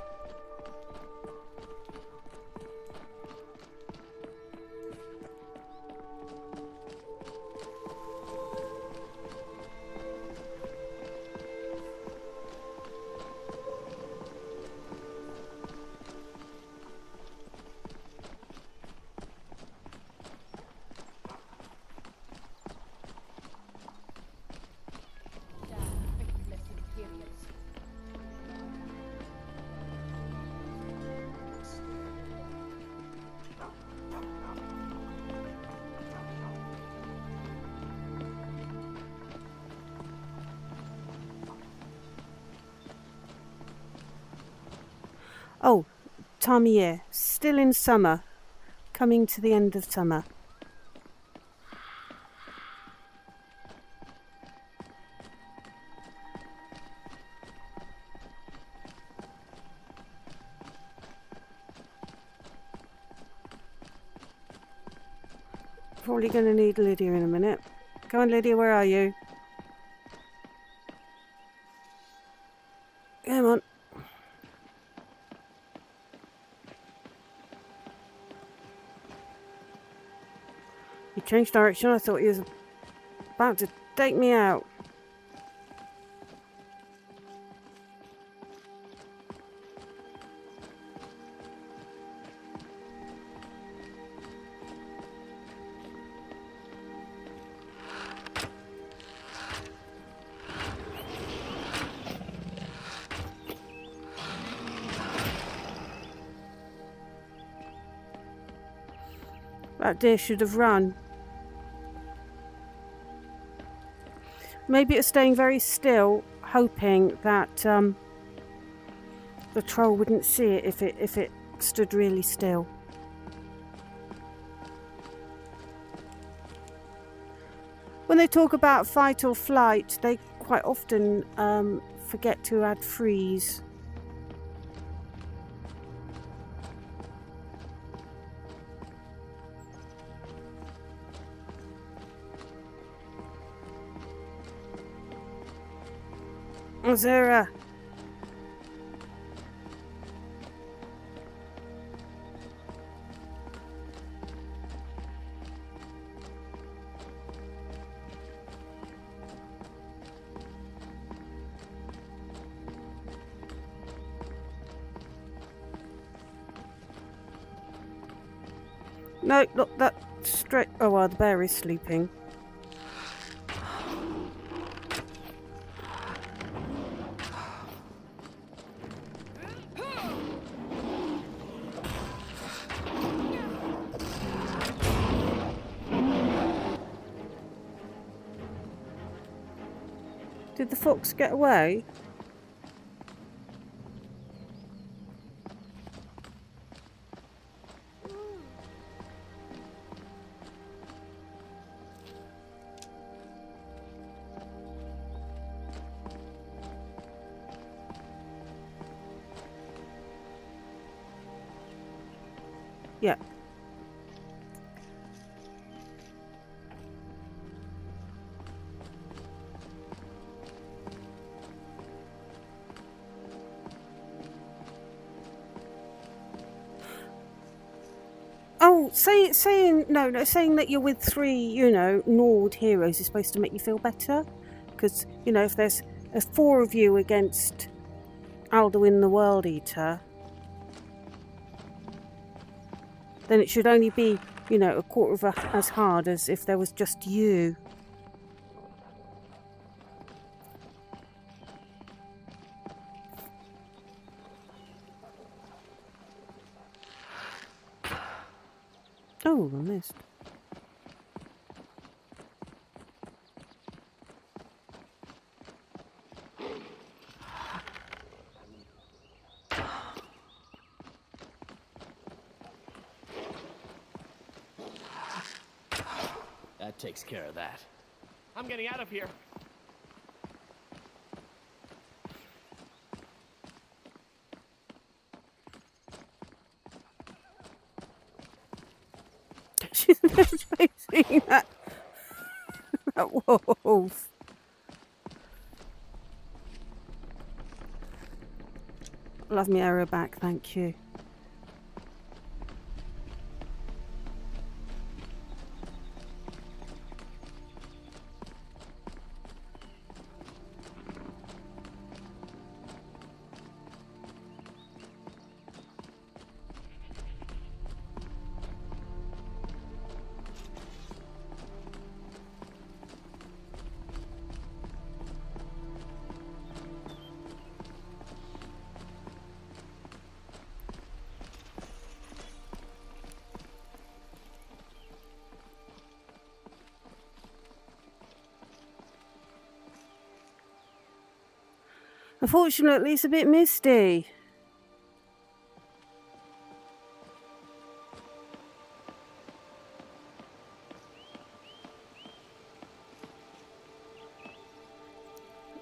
Oh, time of year. Still in summer. Coming to the end of summer. Probably going to need Lydia in a minute. Come on, Lydia, where are you? Come on. He changed direction. I thought he was about to take me out. That deer should have run. Maybe it was staying very still, hoping that the troll wouldn't see it if it stood really still. When they talk about fight or flight, they quite often forget to add freeze. Azura. No, look, that straight. Oh, well, the bear is sleeping. Did the fox get away? Yeah. Oh, saying that you're with 3, Nord heroes is supposed to make you feel better, because if there's 4 of you against Alduin the World Eater, then it should only be, a quarter of as hard as if there was just you. Oh, I missed. That takes care of that. I'm getting out of here. She's facing that wolf. Love me arrow back, thank you. Unfortunately, it's a bit misty.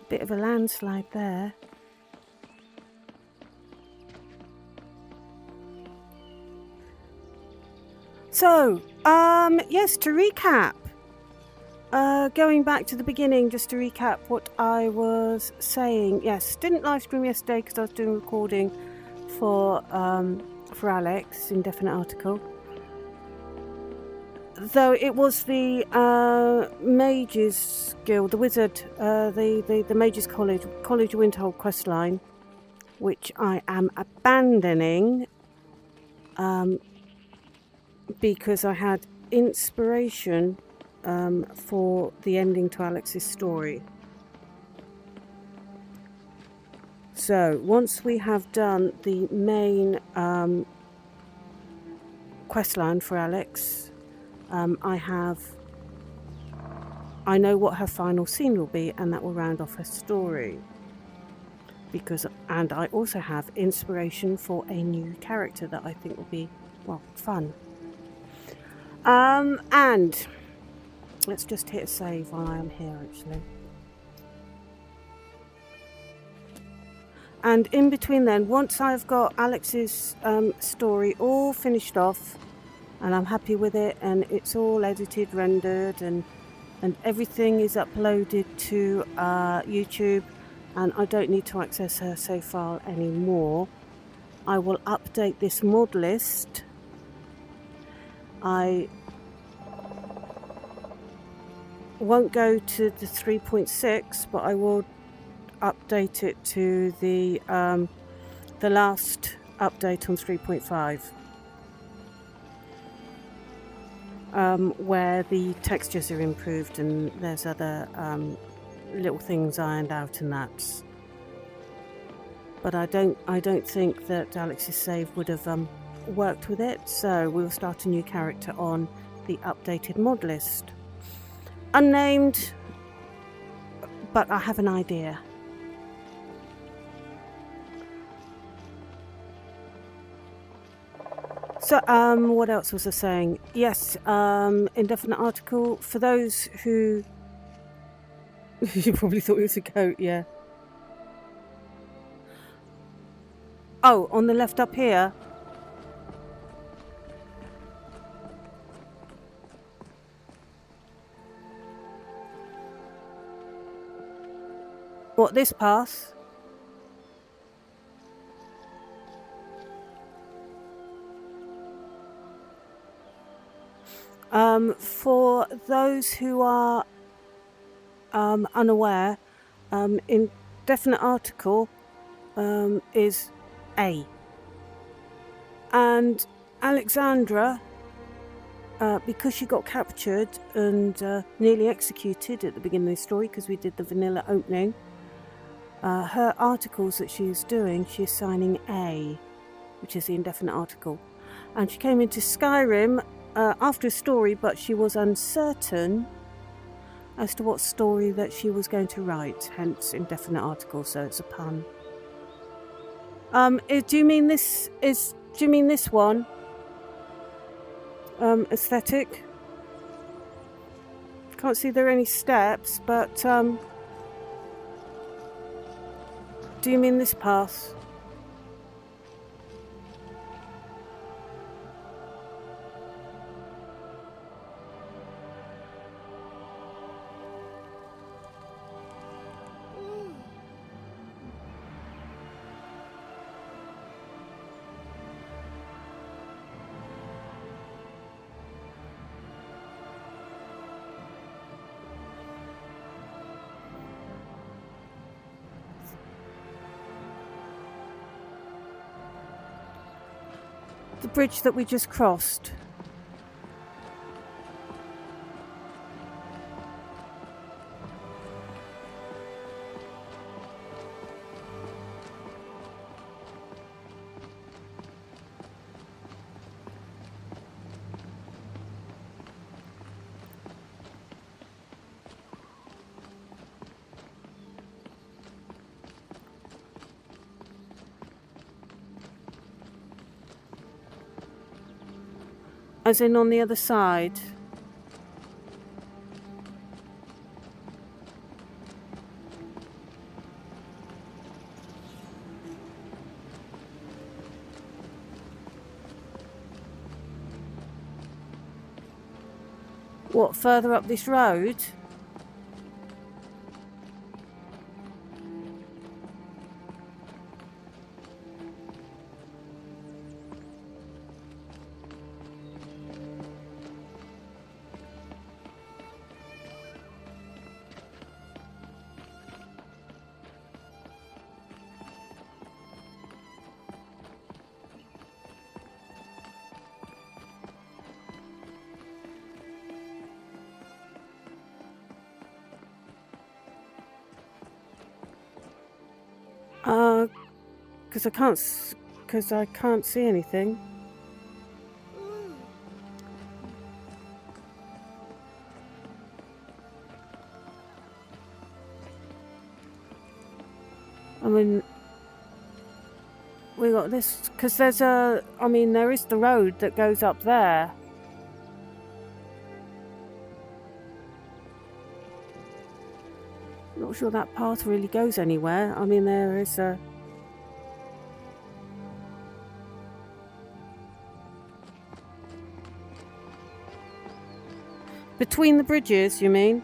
Bit of a landslide there. So, yes, to recap. Going back to the beginning, just to recap what I was saying. Yes, didn't live stream yesterday because I was doing recording for Alex, Indefinite Article. Though it was the Mages Guild, the Wizard, the Mages College Windhelm questline, which I am abandoning because I had inspiration for the ending to Alex's story. So once we have done the main questline for Alex, I know what her final scene will be, and that will round off her story. And I also have inspiration for a new character that I think will be, well, fun. And let's just hit a save while I am here, actually. And in between then, once I've got Alex's story all finished off, and I'm happy with it, and it's all edited, rendered, and everything is uploaded to YouTube, and I don't need to access her save file anymore, I will update this mod list. I won't go to the 3.6, but I will update it to the last update on 3.5, where the textures are improved and there's other little things ironed out and that. But I don't think that Alex's save would have worked with it, so we'll start a new character on the updated mod list. Unnamed, but I have an idea. So, what else was I saying? Yes, indefinite article. For those who... you probably thought it was a goat, yeah. Oh, on the left up here. What, this path? For those who are unaware, indefinite article is A. And Alexandra, because she got captured and nearly executed at the beginning of the story, because we did the vanilla opening, her articles that she's doing, she's signing A, which is the indefinite article. And she came into Skyrim after a story, but she was uncertain as to what story that she was going to write, hence indefinite article, so it's a pun. Do you mean this one? Aesthetic? Can't see there are any steps, but do you mean this path? The bridge that we just crossed. As in on the other side. What, further up this road? Because I can't see anything. I mean, we got this, because there's a, I mean, there is the road that goes up there. Not sure that path really goes anywhere. I mean, there is a... Between the bridges, you mean?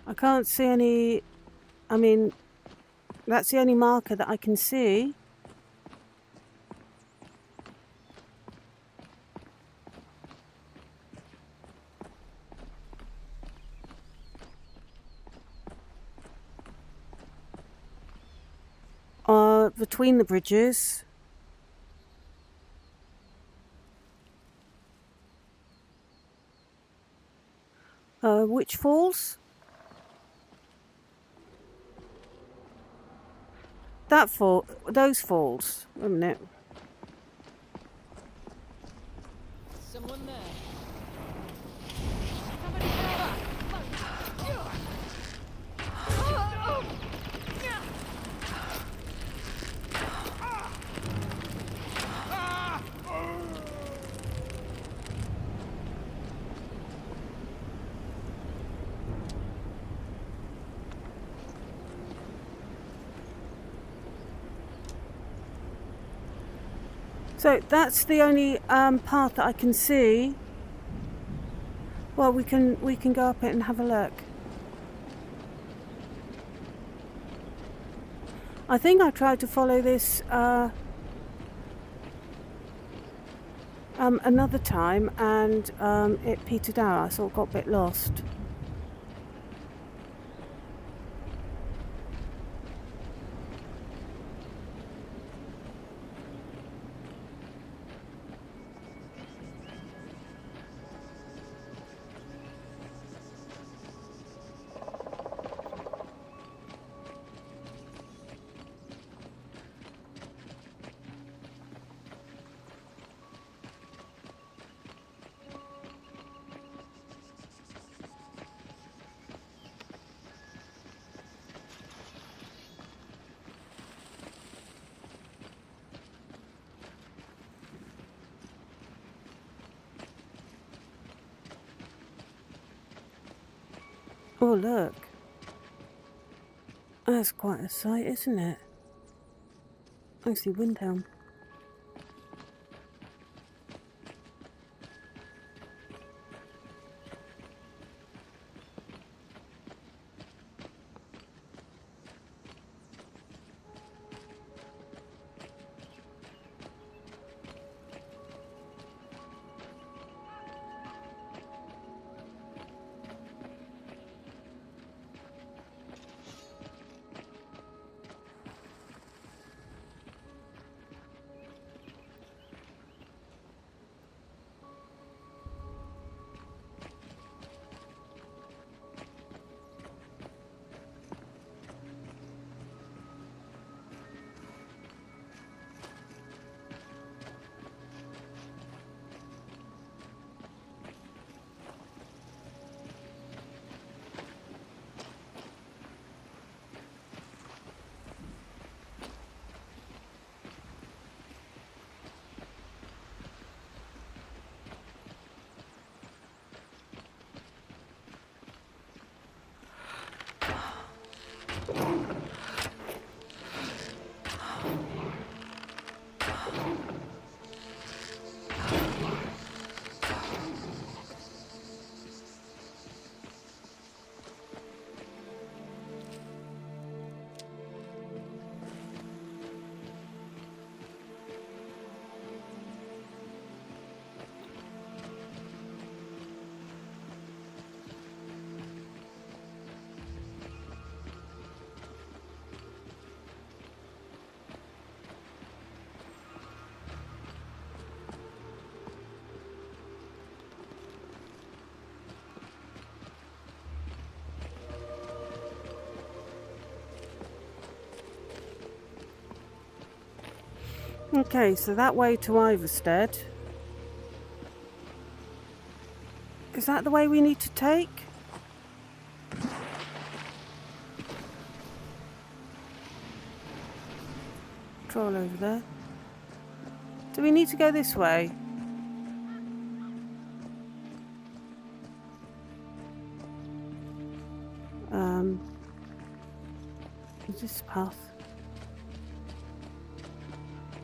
I can't see any, I mean, that's the only marker that I can see. Between the bridges. Which falls? That fall, those falls. Wait a minute. Someone there. So that's the only path that I can see. Well, we can go up it and have a look. I think I tried to follow this another time, and it petered out. I sort of got a bit lost. Oh, look. That's quite a sight, isn't it? I see Windhelm. Okay, so that way to Iverstead. Is that the way we need to take? Troll over there. Do we need to go this way? Is this path?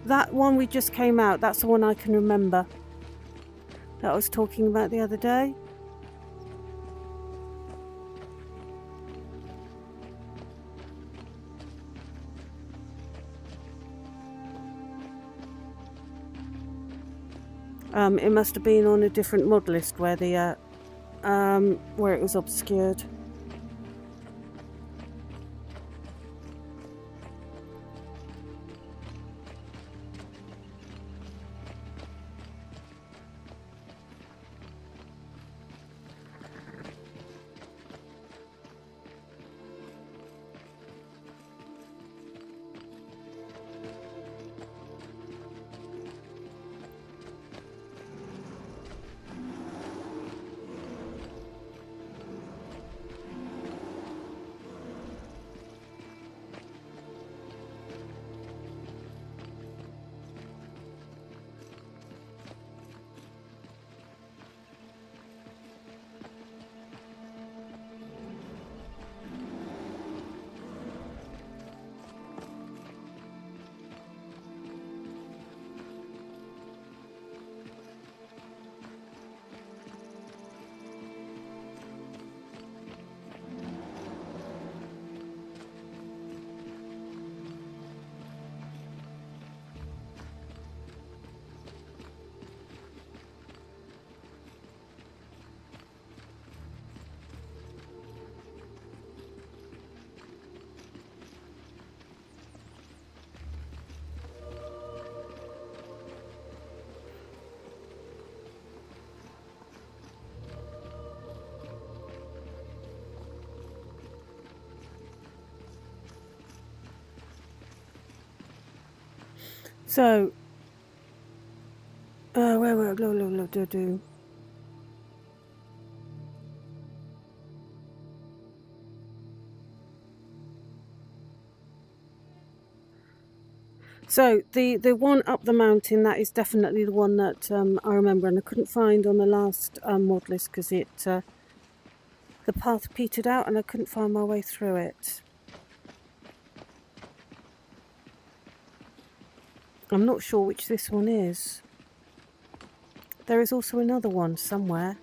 That one we just came out, that's the one I can remember. That I was talking about the other day. It must have been on a different mod list where the where it was obscured. So, where were do. So the one up the mountain, that is definitely the one that I remember, and I couldn't find on the last mod list because it the path petered out and I couldn't find my way through it. I'm not sure which this one is. There is also another one somewhere.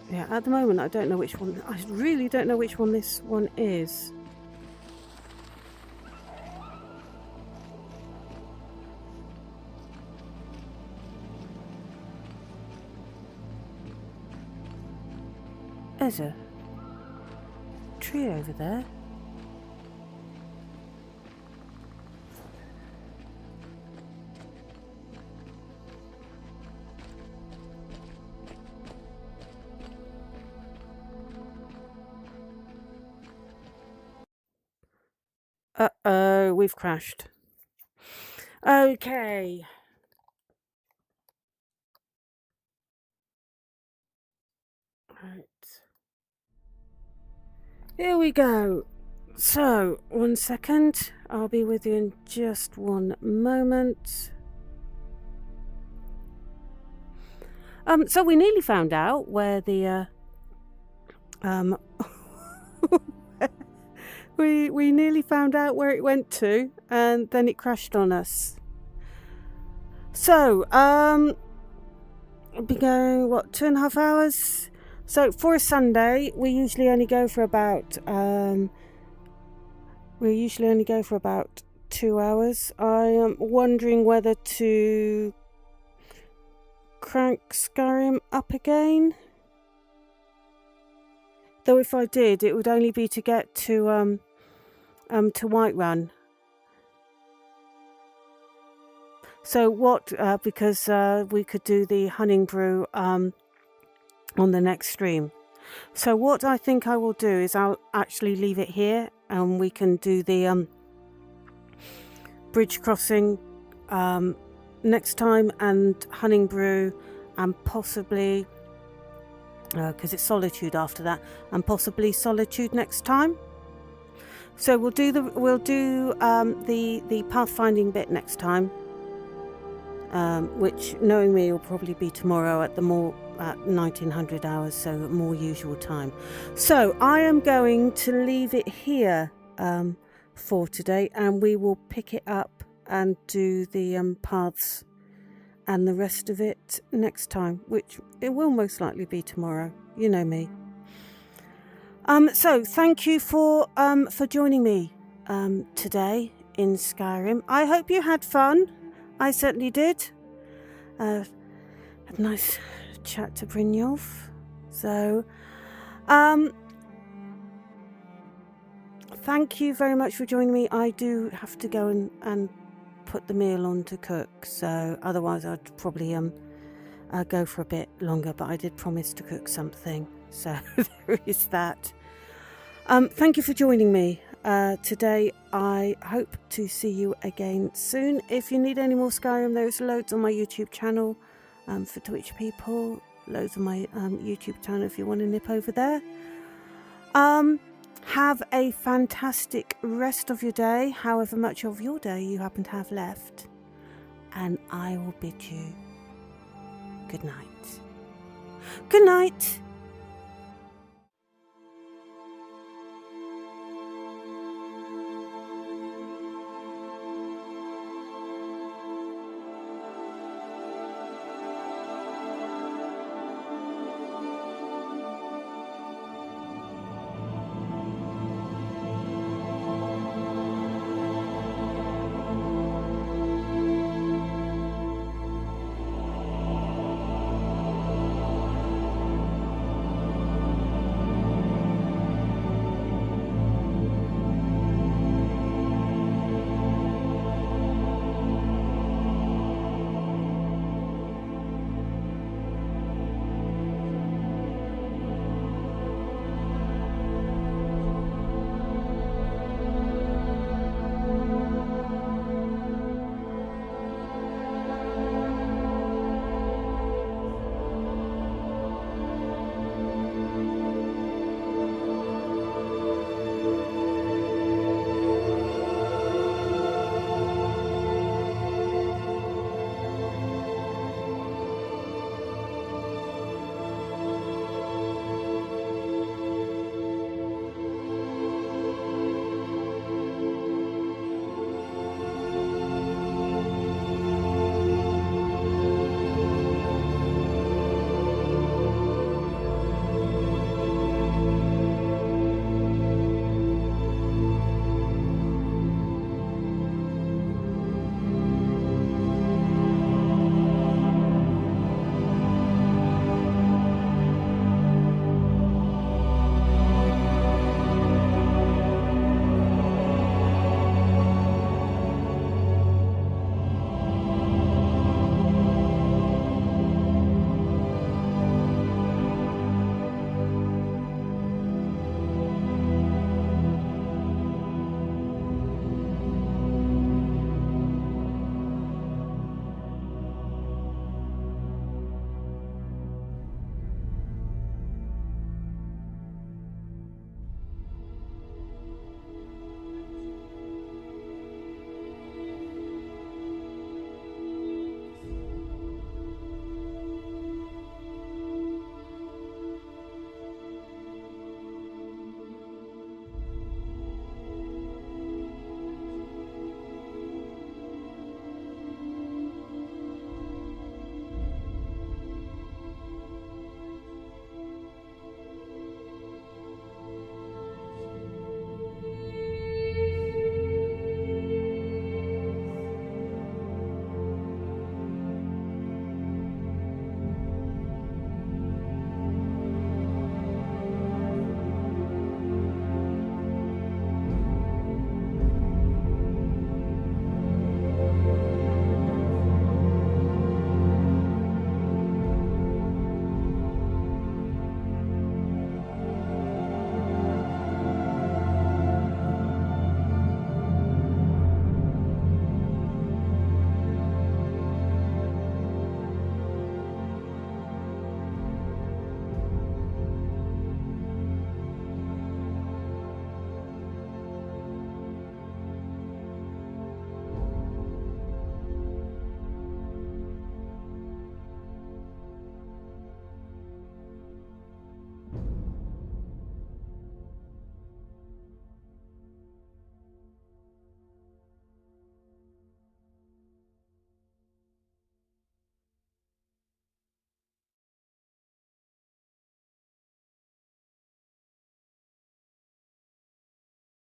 Yeah, at the moment I don't know which one. I really don't know which one this one is. There's a tree over there. Uh-oh, we've crashed. Okay. Right. Here we go. So, 1 second. I'll be with you in just one moment. So we nearly found out where the we nearly found out where it went to, and then it crashed on us. So, I'll be going, what, 2.5 hours? So for a Sunday, we usually only go for about 2 hours. I am wondering whether to crank Skyrim up again. Though if I did, it would only be to get to Whiterun. So what, because we could do the hunting brew on the next stream. So what I think I will do is I'll actually leave it here, and we can do the bridge crossing next time, and hunting brew, and possibly because it's solitude after that, and possibly solitude next time. So we'll do the pathfinding bit next time, which, knowing me, will probably be tomorrow at 1900 hours, so more usual time. So I am going to leave it here for today, and we will pick it up and do the paths and the rest of it next time, which it will most likely be tomorrow. You know me. So thank you for joining me today in Skyrim. I hope you had fun. I certainly did. Had a nice chat to Brynjolf. So thank you very much for joining me. I do have to go and put the meal on to cook, so otherwise I'd probably go for a bit longer, but I did promise to cook something, so there is that. Thank you for joining me today. I hope to see you again soon. If you need any more Skyrim, there's loads on my YouTube channel for Twitch people, loads on my YouTube channel if you want to nip over there. Have a fantastic rest of your day, however much of your day you happen to have left, and I will bid you good night. Good night.